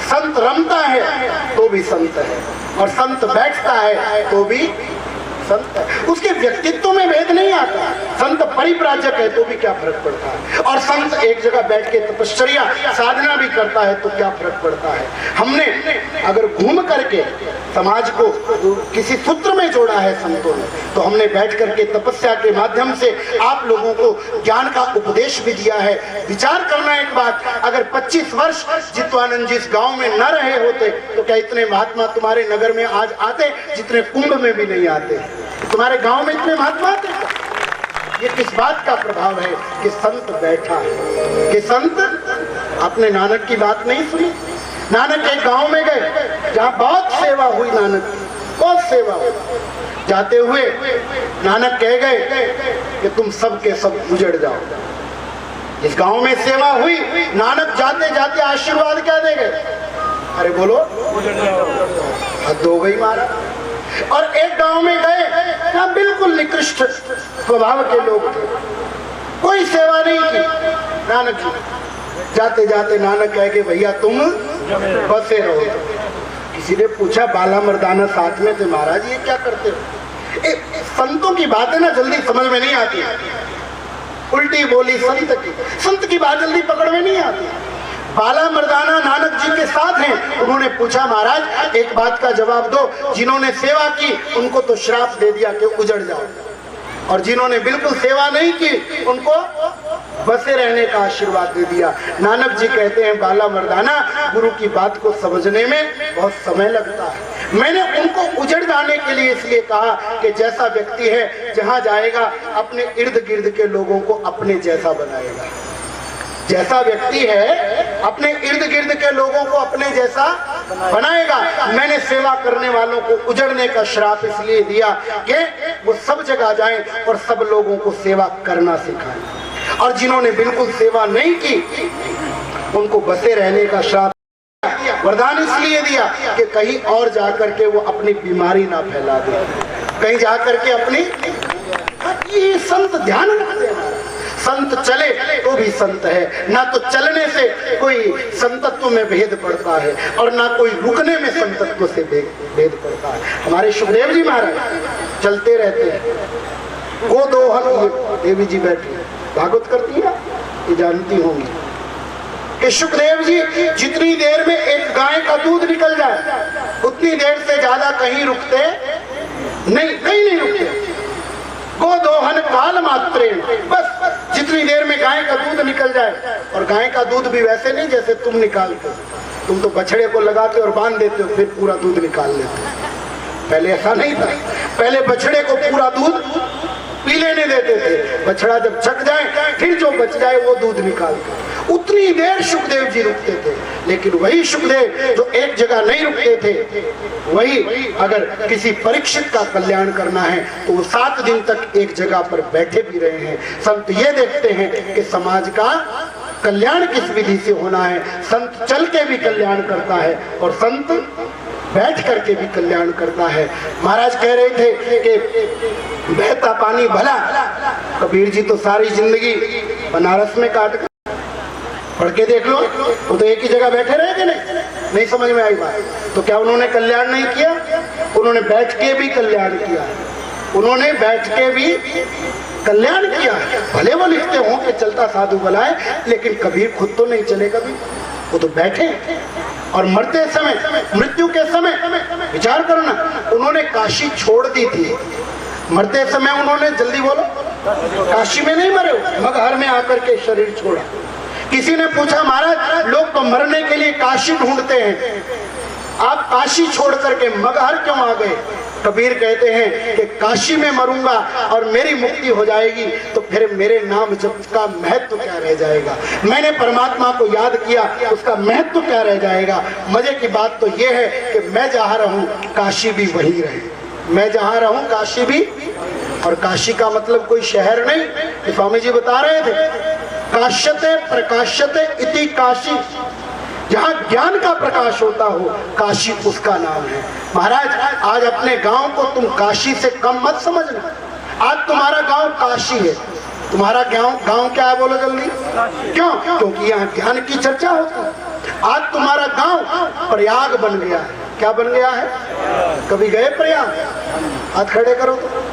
Speaker 4: संत रमता है तो भी संत है, और संत बैठता है तो भी संत है। उसके व्यक्तित्व में भेद नहीं आता। संत परिव्राजक है तो भी क्या फर्क पड़ता है, और संत एक जगह बैठ के तपश्चर्या साधना भी करता है तो क्या फर्क पड़ता है। हमने अगर घूम करके समाज को किसी सूत्र में जोड़ा है संतों ने, तो हमने बैठ करके तपस्या के माध्यम से आप लोगों को ज्ञान का उपदेश भी दिया है। विचार करना एक बात, अगर 25 वर्ष जित्वानंद जी इस गांव में न रहे होते तो क्या इतने महात्मा तुम्हारे नगर में आज आते? जितने कुंभ में भी नहीं आते, तुम्हारे गांव में इतने महात्मा आते। ये किस बात का प्रभाव है कि संत बैठा है, कि संत अपने नानक की बात नहीं सुनी। नानक एक गांव में गए जहां बहुत सेवा हुई, नानक की बहुत सेवा हुई। जाते हुए नानक कह गए कि तुम सब के सब उजड़ जाओ। इस गांव में सेवा हुई, नानक जाते जाते आशीर्वाद क्या दे गए? अरे बोलो, हद हो गई महाराज। और एक गांव में गए जहां बिल्कुल निकृष्ट स्वभाव के लोग थे, कोई सेवा नहीं की। नानक जी जाते जाते नानक कह के भैया तुम बसे रहो। किसी ने पूछा बाला मर्दाना साथ में थे, महाराज ये क्या करते हो? संतों की बातें ना जल्दी समझ में नहीं आती, उल्टी बोली संत की बात जल्दी पकड़ में नहीं आती। बाला मर्दाना नानक जी के साथ हैं। उन्होंने पूछा महाराज एक बात का जवाब दो, जिन्होंने सेवा की उनको तो श्राप दे दिया कि उजड़ जाओ, और जिन्होंने बिल्कुल सेवा नहीं की उनको बसे रहने का आशीर्वाद दे दिया। नानक जी कहते हैं बाला मर्दाना गुरु की बात को समझने में बहुत समय लगता है। मैंने उनको उजड़ जाने के लिए इसलिए कहा कि जैसा व्यक्ति है जहां जाएगा अपने इर्द गिर्द के लोगों को अपने जैसा बनाएगा। जैसा व्यक्ति है अपने इर्द गिर्द के लोगों को अपने जैसा बनाएगा। मैंने सेवा करने वालों को उजड़ने का श्राप इसलिए दिया कि वो सब जगह जाएं और सब लोगों को सेवा करना सिखाएं, और जिन्होंने बिल्कुल सेवा नहीं की उनको बसे रहने का श्राप वरदान इसलिए दिया कि कहीं और जाकर के वो अपनी बीमारी ना फैला दे, कहीं जाकर के अपनी। ये संत ध्यान रखते हैं, संत चले तो भी संत है, ना तो चलने से कोई संतत्व में भेद पड़ता है और ना कोई रुकने में संतत्व से भेद पड़ता है। हमारे सुखदेव जी महाराज चलते रहते हैं। गोदोहन, देवी जी बैठी भागवत करती है, ये जानती होंगी कि सुखदेव जी जितनी देर में एक गाय का दूध निकल जाए उतनी देर से ज्यादा कहीं रुकते नहीं, कहीं नहीं रुकते। गोदोहन काल मात्रे, बस जितनी देर में गाय का दूध निकल जाए, और गाय का दूध भी वैसे नहीं जैसे तुम निकालते हो, तुम तो बछड़े को लगाते और बांध देते हो फिर पूरा दूध निकाल लेते हो। पहले ऐसा नहीं था, पहले बछड़े को पूरा दूध पी लेने देते थे, बछड़ा जब थक जाए फिर जो बच जाए वो दूध निकालते, उतनी देर सुखदेव जी रुकते थे। लेकिन वही सुखदेव जो एक जगह नहीं रुकते थे, वही अगर किसी परीक्षित का कल्याण करना है तो वो 7 दिन तक एक जगह पर बैठे भी रहे हैं। संत ये देखते हैं कि समाज का कल्याण किस विधि से होना है। संत चल के भी कल्याण करता है और संत बैठ करके भी कल्याण करता है। महाराज कह रहे थे कि बहता पानी भला। कबीर जी तो सारी जिंदगी बनारस में काट कर, पढ़ के देख लो, वो तो एक ही जगह बैठे रहे थे। नहीं समझ में आई बात? तो क्या उन्होंने कल्याण नहीं किया? उन्होंने बैठ के भी कल्याण किया। उन्होंने बैठ के भी कल्याण किया। भले वो लिखते हों कि चलता साधु भला है, लेकिन कबीर खुद तो नहीं चले कभी, वो तो बैठे। और मरते समय, मृत्यु के समय विचार करना, उन्होंने काशी छोड़ दी थी। मरते समय उन्होंने, जल्दी बोलो, काशी में नहीं मरे, मगहर में आकर के शरीर छोड़ा। किसी ने पूछा महाराज लोग तो मरने के लिए काशी ढूंढते हैं, आप काशी छोड़ करके मगहर क्यों आ गए? कबीर कहते हैं कि काशी में मरूंगा और मेरी मुक्ति हो जाएगी तो फिर मेरे नाम जप का महत्व क्या रह जाएगा? मैंने परमात्मा को याद किया, उसका महत्व क्या रह जाएगा? मजे की बात तो यह है कि मैं जहाँ रहूं काशी भी वही रहे। मैं जहाँ रहूं काशी भी, और काशी का मतलब कोई शहर नहीं। स्वामी जी बता रहे थे, काश्यते प्रकाश्यते इति काशी, जहाँ ज्ञान का प्रकाश होता हो काशी उसका नाम है। महाराज आज अपने गांव को तुम काशी से कम मत समझना। आज तुम्हारा गांव काशी है। तुम्हारा गांव क्या है बोलो जल्दी? क्यों? क्योंकि यहाँ ज्ञान की चर्चा होती है। आज तुम्हारा गांव प्रयाग बन गया है। क्या बन गया है? कभी गए प्रयाग? हाथ खड़े करो तो।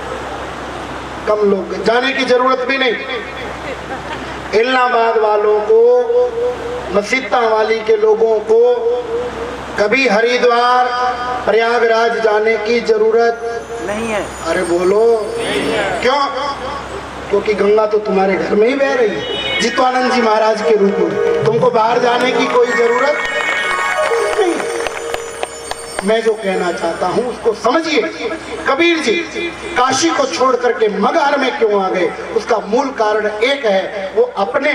Speaker 4: कम लोग, जाने की जरूरत भी नहीं। इलाहाबाद वालों को, मसीता वाली के लोगों को कभी हरिद्वार प्रयागराज जाने की जरूरत नहीं है। अरे बोलो क्यों? क्योंकि गंगा तो तुम्हारे घर में ही बह रही है, जितवानंद जी महाराज के रूप में। तुमको बाहर जाने की कोई जरूरत नहीं। मैं जो कहना चाहता हूं उसको समझिए। कबीर जी काशी को छोड़ करके मगहर में क्यों आ गए? उसका मूल कारण एक है, वो अपने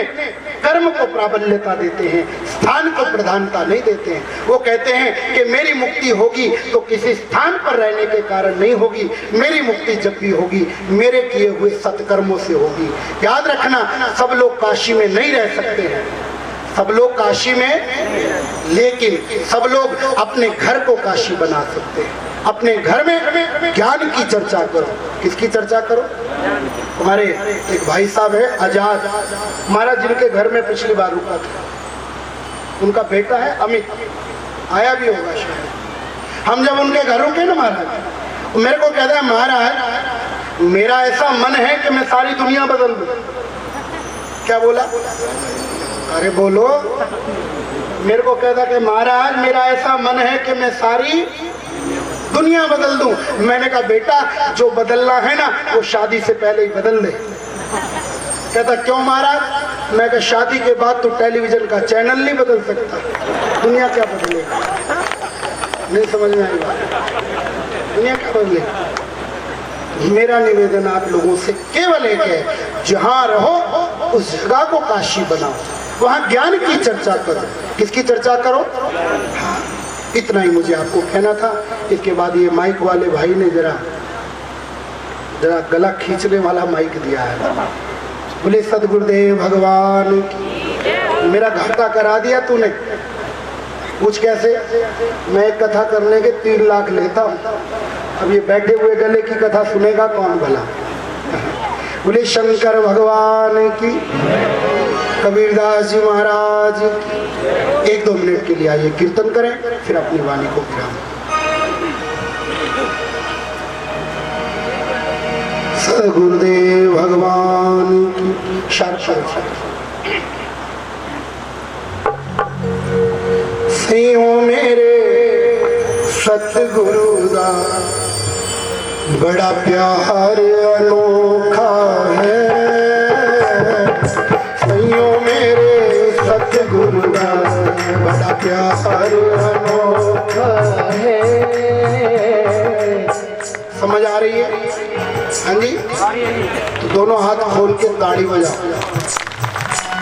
Speaker 4: कर्म को प्राबल्यता देते हैं, स्थान को प्रधानता नहीं देते हैं। वो कहते हैं कि मेरी मुक्ति होगी तो किसी स्थान पर रहने के कारण नहीं होगी, मेरी मुक्ति जब भी होगी मेरे किए हुए सत्कर्मों से होगी। याद रखना, सब लोग काशी में नहीं रह सकते हैं, सब लोग काशी में, लेकिन सब लोग अपने घर को काशी बना सकते हैं। अपने घर में ज्ञान की चर्चा करो। किसकी चर्चा करो? हमारे एक भाई साहब है आजाद महाराज, जिनके घर में पिछली बार रुका था, उनका बेटा है अमित, आया भी होगा शायद। हम जब उनके घर रुके ना महाराज, मेरे को कहता है महाराज मेरा ऐसा मन है कि मैं सारी दुनिया बदल दूं। क्या बोला? अरे बोलो। मेरे को कहता कि महाराज मेरा ऐसा मन है कि मैं सारी दुनिया बदल दूं। मैंने कहा बेटा जो बदलना है ना वो शादी से पहले ही बदल दे। कहता क्यों महाराज? मैं कहा शादी के बाद तो टेलीविजन का चैनल नहीं बदल सकता, दुनिया क्या बदलेगा? नहीं समझ में आई बात? दुनिया क्या बदलेगा? मेरा निवेदन आप लोगों से केवल एक है, जहां रहो उस जगह को काशी बनाओ, वहां ज्ञान की चर्चा करो। किसकी चर्चा करो? हाँ, इतना ही मुझे आपको कहना था। इसके बाद ये माइक वाले भाई ने जरा गला खींचने वाला माइक दिया है। बोले सदगुरुदेव भगवान की। मेरा घाटा करा दिया तूने। पूछ कैसे? मैं एक कथा करने के 3 लाख लेता हूँ। अब ये बैठे हुए गले की कथा सुनेगा कौन भला? बोले शंकर भगवान की, कबीरदास जी महाराज की। 1-2 मिनट के लिए आइए कीर्तन करें, फिर अपनी वाणी को विराम। सदगुरुदेव भगवान की। शार्प सिंहो मेरे सतगुरु दा बड़ा प्यार अनोखा है। सिंहो मेरे सतगुरु दा बड़ा प्यार अनोखा है। समझ आ रही है? हाँ जी, तो दोनों हाथ खोल के ताड़ी बजाओ।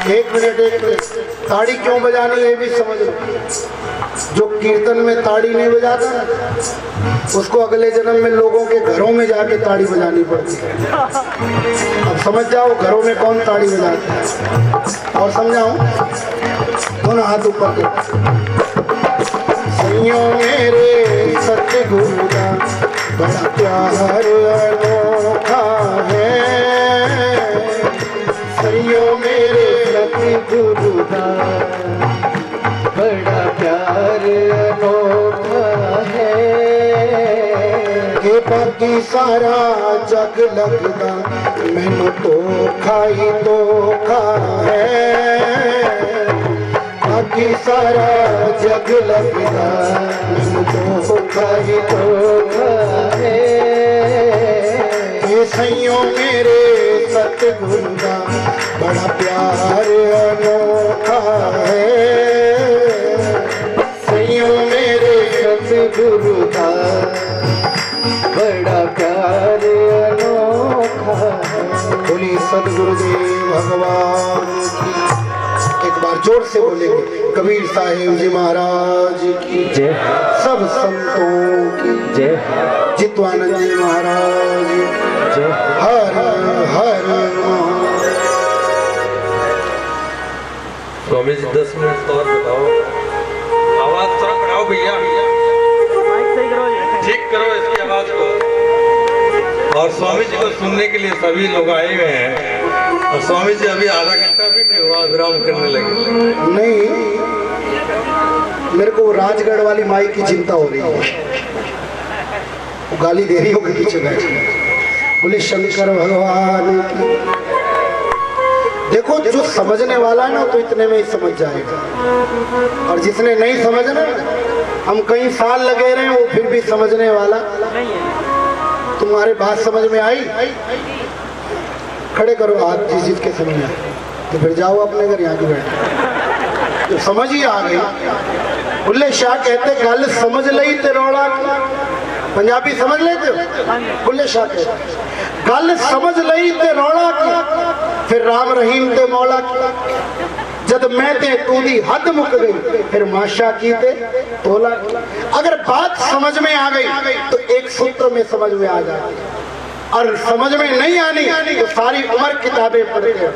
Speaker 4: 1 मिनट ताड़ी क्यों बजानी है ये भी समझ लो। जो कीर्तन में ताड़ी नहीं बजाता उसको अगले जन्म में लोगों के घरों में जाके ताड़ी बजानी पड़ती है। अब समझ जाओ घरों में कौन ताड़ी बजाता है। और समझाऊं, दोनों हाथ ऊपर करो। सैयों मेरे सतगुरु का बड़ा प्यार अनोखा है। सैयों मेरे
Speaker 3: सतगुरु का बड़ा प्यार अनोखा है।
Speaker 4: ये बाकी सारा जग लगदा मैनू तो खाई तो खा है। बाकी सारा जग लगदा मैनू तो खाई तो खा है। ये सैयों मेरे सतगुरु का बड़ा प्यार अनोखा है।
Speaker 3: सैयों मेरे सतगुरु का बड़ा प्यार अनोखा है।
Speaker 4: बोलिए सदगुरुदेव भगवान की। एक बार जोर से बोलेंगे कबीर साहिब जी महाराज की
Speaker 3: जय।
Speaker 4: सब संतों की
Speaker 3: जय।
Speaker 4: जितवानंद जी महाराज
Speaker 3: जय।
Speaker 4: हर हर महादेव।
Speaker 2: स्वामी जी 10 मिनट और बताओ। आवाज थोड़ा बढ़ाओ भैया, ठीक करो इसकी आवाज को। और स्वामी जी को सुनने के लिए सभी लोग आए हुए हैं। और स्वामी जी अभी आधा घंटा भी नहीं हुआ विराम करने लगे।
Speaker 4: नहीं, मेरे को राजगढ़ वाली माई की चिंता हो रही है। वो गाली दे रही होगी पीछे बैठ। बोले शंकर भगवान की। देखो जो समझने वाला है ना तो इतने में ही समझ जाएगा, और जिसने नहीं समझना, हम कई साल लगे रहे वो फिर भी समझने वाला। तुम्हारे बात समझ में आई? खड़े करो हाथ जिसके समझ में आए, तो फिर जाओ अपने घर यहाँ की बैठे। तो समझ ही आ गई। बुल्ले शाह कहते गल समझ लई ते रोड़ा। पंजाबी समझ लेते हो? बुल्ले शाह कहते गल समझ लई ते रोड़ा की, फिर राम रहीम ते मौला की। जद मैं ते तू दी हद मुक गई, फिर माशा की ते तोला की। अगर बात समझ में आ गई तो एक सूत्र में समझ में आ जाती, और समझ में नहीं आनी तो सारी उम्र किताबें पढ़ते रहो,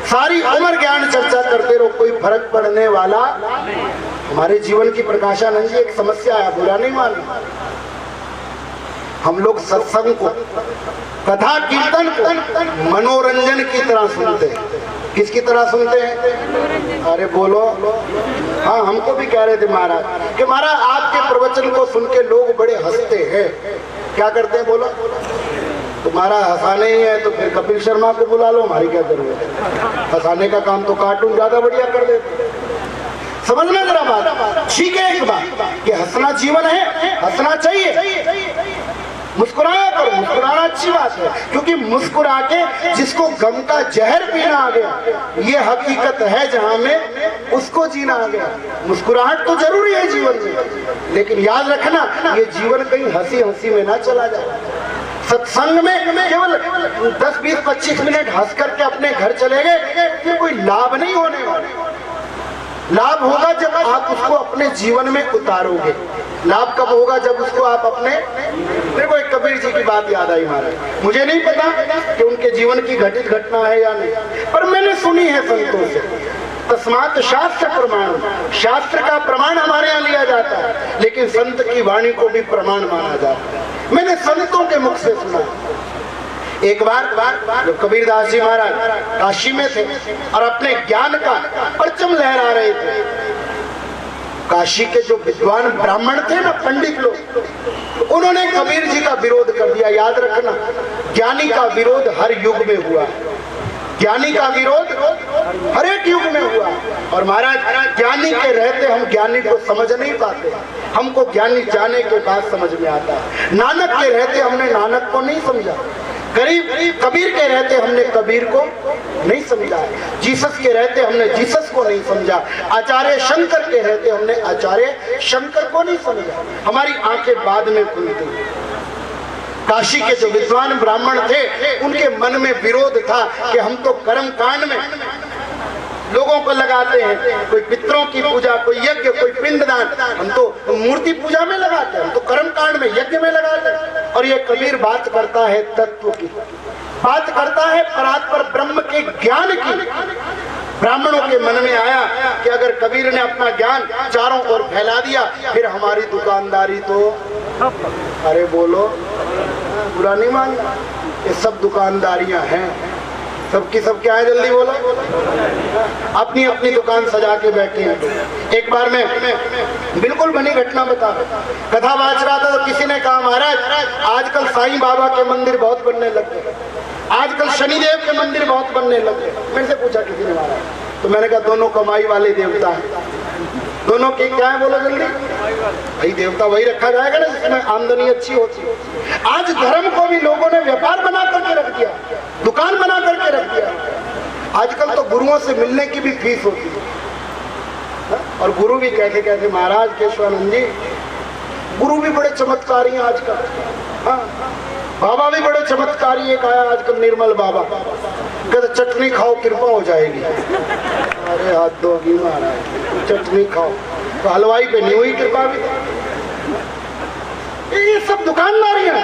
Speaker 4: सारी उम्र ज्ञान चर्चा करते रहो, कोई फर्क पड़ने वाला। हमारे जीवन की प्रकाशानंद जी एक समस्या है, बुरा नहीं मानना। हम लोग सत्संग को, कथा कीर्तन को मनोरंजन की तरह सुनते हैं। किसकी तरह सुनते हैं? अरे बोलो। हाँ, हमको भी कह रहे थे महाराज कि महाराज आपके प्रवचन को सुन के लोग बड़े हंसते हैं। क्या करते हैं बोलो? तुम्हारा हंसाने ही है तो फिर कपिल शर्मा को बुला लो, हमारी क्या जरूरत है? हंसाने का काम तो कार्टून ज्यादा बढ़िया कर देते। समझना जरा बात। ठीक है एक बात कि हंसना जीवन है, हंसना चाहिए, मुस्कुराया करो। मुस्कुराना अच्छी बात है, क्योंकि मुस्कुरा के जिसको गम का जहर पीना आ गया, ये हकीकत है जहां में उसको जीना आ गया। मुस्कुराहट तो जरूरी है जीवन में, लेकिन याद रखना ये जीवन कहीं हंसी हंसी में ना चला जाए। सत्संग में केवल 10, 20, 25 मिनट हंस करके अपने घर चले गए, फिर कोई लाभ नहीं होने वाला। लाभ होगा जब आप उसको अपने जीवन में उतारोगे। लाभ कब होगा? जब उसको आप अपने। देखो एक कबीर जी की बात याद आई महाराज, मुझे नहीं पता कि उनके जीवन की घटित घटना है या नहीं, पर मैंने सुनी है संतों से। तस्मात शास्त्र प्रमाण, शास्त्र का प्रमाण हमारे यहाँ लिया जाता है, लेकिन संत की वाणी को भी प्रमाण माना जाता है। मैंने संतों के मुख से सुना। एक बार जब कबीरदास जी महाराज काशी में थे और अपने ज्ञान का परचम लहरा रहे थे, काशी के जो विद्वान ब्राह्मण थे ना, पंडित लोग, उन्होंने कबीर जी का विरोध कर दिया। याद रखना, ज्ञानी का विरोध हर युग में हुआ, ज्ञानी का विरोध हर एक युग में हुआ। और महाराज ज्ञानी के रहते हम ज्ञानी को समझ नहीं पाते, हमको ज्ञानी जाने के बाद समझ में आता है। नानक के रहते हमने नानक को नहीं समझा, कबीर के रहते हमने कबीर को नहीं समझा, जीसस के रहते हमने जीसस को नहीं समझा, आचार्य शंकर के रहते हमने आचार्य शंकर को नहीं समझा। हमारी आंखें बाद में खुलती। काशी के जो विद्वान ब्राह्मण थे, उनके मन में विरोध था कि हम तो कर्म कांड में लोगों को लगाते हैं, कोई पितरों की पूजा, कोई यज्ञ, कोई पिंडदान। हम तो मूर्ति पूजा में लगाते हैं, हम तो कर्म कांड में, यज्ञ में लगाते हैं। और ये कबीर बात करता है तत्व की, बात करता है परात्पर ब्रह्म के ज्ञान की। ब्राह्मणों के मन में आया कि अगर कबीर ने अपना ज्ञान चारों ओर फैला दिया, फिर हमारी दुकानदारी तो, अरे बोलो, बुरा नहीं मानना, ये सब दुकानदारियां हैं, सबकी सब क्या है, जल्दी बोलो। अपनी अपनी दुकान सजा के बैठे हैं। एक बार मैं बिल्कुल बनी घटना बता, कथा बाज रहा था तो किसी ने कहा, महाराज आजकल साईं बाबा के मंदिर बहुत बनने लग गए, आजकल शनिदेव के मंदिर बहुत बनने लग गए। मेरे से पूछा किसी ने, महाराज, तो मैंने कहा दोनों कमाई वाले देवता हैं। दोनों की क्या है, बोलो जल्दी। भाई देवता वही रखा जाएगा ना जिसमें आमदनी अच्छी होती है। आज धर्म को भी लोगों ने व्यापार बना करके रख दिया, दुकान बना करके रख दिया। आजकल तो गुरुओं से मिलने की भी फीस होती है, और गुरु भी कैसे कैसे, महाराज केशवानंद जी गुरु भी बड़े चमत्कारी हैं आजकल। हाँ, बाबा भी बड़े चमत्कारी। एक आया आजकल निर्मल बाबा, कहते चटनी खाओ कृपा हो जाएगी। अरे हाथ दोगी महाराज, चटनी खाओ, तो हलवाई पे नहीं हुई कृपा भी। ये सब दुकानदारियां।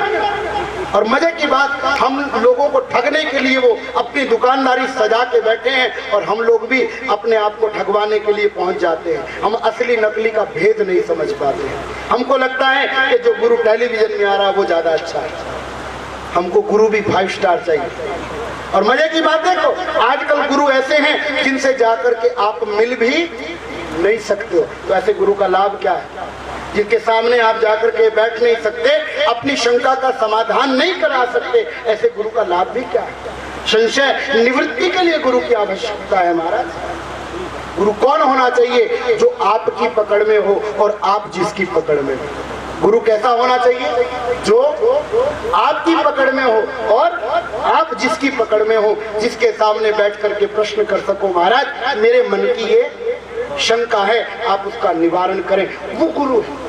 Speaker 4: और मजे की बात, हम लोगों को ठगने के लिए वो अपनी दुकानदारी सजा के बैठे हैं, और हम लोग भी अपने आप को ठगवाने के लिए पहुंच जाते हैं। हम असली नकली का भेद नहीं समझ पाते हैं। हमको लगता है कि जो गुरु टेलीविजन में आ रहा है वो ज्यादा अच्छा है, हमको गुरु भी 5 स्टार चाहिए। और मजे की बात देखो, आजकल गुरु ऐसे हैं जिनसे जाकर के आप मिल भी नहीं सकते हो। तो ऐसे गुरु का लाभ क्या है, जिनके सामने आप जाकर के बैठ नहीं सकते, अपनी शंका का समाधान नहीं करा सकते, ऐसे गुरु का लाभ भी क्या है। संशय निवृत्ति के लिए गुरु की आवश्यकता है महाराज। गुरु कौन होना चाहिए, जो आपकी पकड़ में हो और आप जिसकी पकड़ में हो। गुरु कैसा होना चाहिए, जो आपकी पकड़ में हो और आप जिसकी पकड़ में हो, जिसके सामने बैठ करके प्रश्न कर सको, महाराज मेरे मन की ये शंका है, आप उसका निवारण करें, वो गुरु है।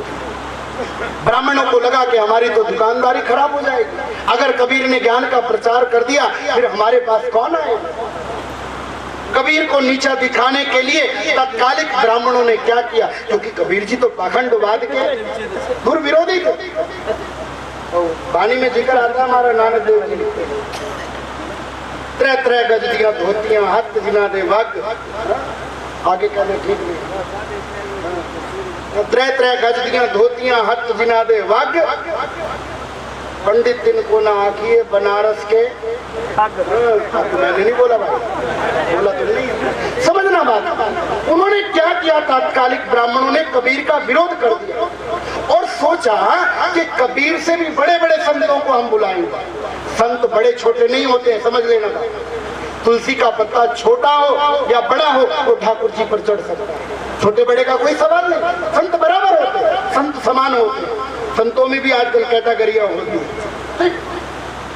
Speaker 4: ब्राह्मणों को लगा कि हमारी तो दुकानदारी खराब हो जाएगी, अगर कबीर ने ज्ञान का प्रचार कर दिया फिर हमारे पास कौन आएगा। कबीर को नीचा दिखाने के लिए तत्कालिक ब्राह्मणों ने क्या किया, क्योंकि कबीर जी तो पाखंडवाद के दूर विरोधी थे। वाणी में जिक्र आता हमारा नानक देव जी, 3 गज दिया धोतियां हाथ जिना दे वग, आगे कहने ठीक नहीं, 3 गज दिया धोतियां हाथ जिना दे वग, पंडित इनको ना आखिए बनारस के। मैंने नहीं बोला भाई, बोला तो नहीं, समझना बात। उन्होंने क्या किया, तात्कालिक ब्राह्मणों ने कबीर का विरोध कर दिया और सोचा कि कबीर से भी बड़े बड़े संतों को हम बुलाएंगे। संत बड़े छोटे नहीं होते हैं, समझ लेना बात। तुलसी का पत्ता छोटा हो या बड़ा हो तो ठाकुर जी पर चढ़ सकता है, छोटे बड़े का कोई सवाल नहीं। संत बराबर होते हैं, संत समान होते हैं। संतों में भी आजकल कैटेगरियां होती है,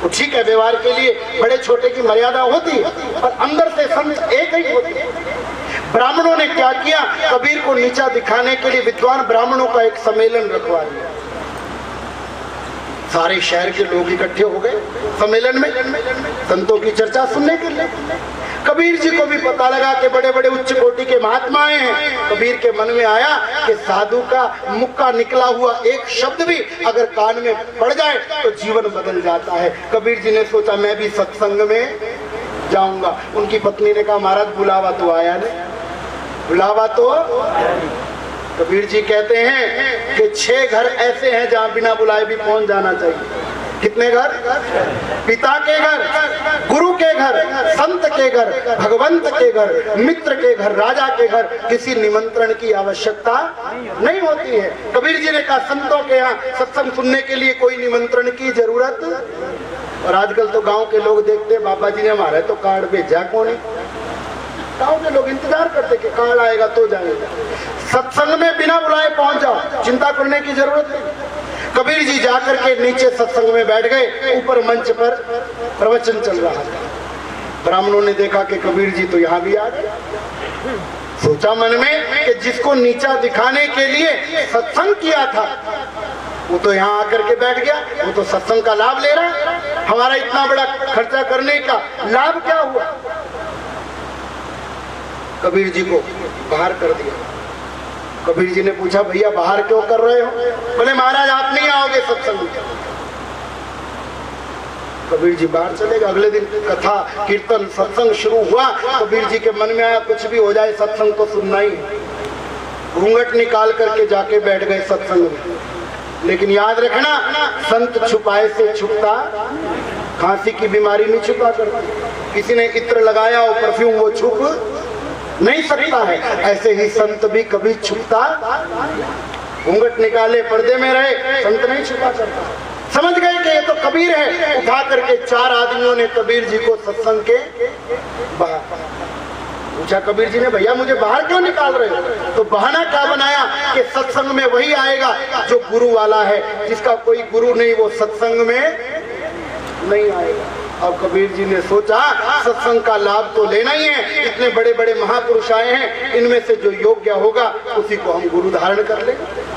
Speaker 4: तो ठीक है, व्यवहार के लिए बड़े छोटे की मर्यादा होती है, पर अंदर से संत एक ही होते हैं। ब्राह्मणों ने क्या किया, कबीर को नीचा दिखाने के लिए विद्वान ब्राह्मणों का एक सम्मेलन रखवा दिया। सारे शहर के लोग इकट्ठे हो गए सम्मेलन में, संतों की चर्चा सुनने के लिए। कबीर जी को भी पता लगा कि बड़े बड़े उच्च कोटि के महात्मा हैं। कबीर के मन में आया कि साधु का मुख का निकला हुआ एक शब्द भी अगर कान में पड़ जाए तो जीवन बदल जाता है। कबीर जी ने सोचा मैं भी सत्संग में जाऊंगा। उनकी पत्नी ने कहा महाराज बुलावा तो आया नहीं, बुलावा तो। कबीर जी कहते हैं कि 6 घर ऐसे हैं जहां बिना बुलाए भी पहुंच जाना चाहिए। कितने घर? पिता के घर, गुरु के घर, संत के घर, भगवंत के घर, मित्र के घर, राजा के घर, किसी निमंत्रण की आवश्यकता नहीं होती है। कबीर जी ने कहा संतों के यहाँ सत्संग सुनने के लिए कोई निमंत्रण की जरूरत। और आजकल तो गांव के लोग देखते हैं बाबा जी ने हमारे तो कार्ड भेजा कौन है, गांव के लोग इंतजार करते कि कार्ड आएगा तो जाएगा। सत्संग में बिना बुलाए पहुंच जाओ, चिंता करने की जरूरत नहीं। कबीर जी जाकर के नीचे सत्संग में बैठ गए, ऊपर मंच पर प्रवचन चल रहा था। ब्राह्मणों ने देखा कि कबीर जी तो यहाँ भी आ गए। सोचा मन में कि जिसको नीचा दिखाने के लिए सत्संग किया था वो तो यहाँ आकर के बैठ गया, वो तो सत्संग का लाभ ले रहा है। हमारा इतना बड़ा खर्चा करने का लाभ क्या हुआ? कबीर जी को बाहर कर दिया। कबीर जी ने पूछा भैया बाहर क्यों कर रहे हो? बोले महाराज आप नहीं आओगे सत्संग में। कबीर जी बाहर चले गए। अगले दिन कथा कीर्तन सत्संग शुरू हुआ। कबीर जी के मन में आया कुछ भी हो जाए सत्संग तो सुनना ही। घूंघट निकाल करके जाके बैठ गए सत्संग में। लेकिन याद रखना संत छुपाए से छुपता, खांसी की बीमारी नहीं छुपा करती। किसी ने इत्र लगाया हो परफ्यूम वो छुप नहीं सकता है, ऐसे ही संत भी कभी छुपता, घूंघट निकाले पर्दे में रहे, संत नहीं छुपा करता। समझ गए कि ये तो कबीर है। उठा करके 4 आदमियों ने कबीर जी को सत्संग के बाहर पूछा। कबीर जी ने भैया मुझे बाहर क्यों निकाल रहे हो? तो बहाना क्या बनाया कि सत्संग में वही आएगा जो गुरु वाला है, जिसका कोई गुरु नहीं वो सत्संग में नहीं आएगा। अब कबीर जी ने सोचा सत्संग का लाभ तो लेना ही है, इतने बड़े बड़े महापुरुष आए हैं, इनमें से जो योग्य होगा उसी को हम गुरु धारण कर लेंगे।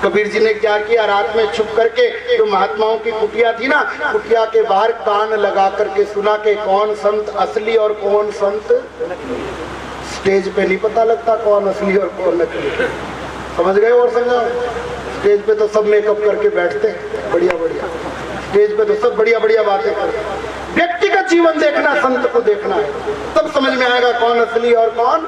Speaker 4: कबीर जी ने क्या किया, रात में छुप करके जो महात्माओं की कुटिया थी ना, कुटिया के बाहर कान लगा करके सुना कि कौन संत असली और कौन संत। स्टेज पे नहीं पता लगता कौन असली और कौन नकली, समझ गए? और समझा, स्टेज पे तो सब मेकअप करके बैठते हैं, बढ़िया बढ़िया स्टेज पे तो सब बढ़िया बढ़िया बातें करते। व्यक्तिगत जीवन देखना, संत को देखना है, तब समझ में आएगा कौन असली और कौन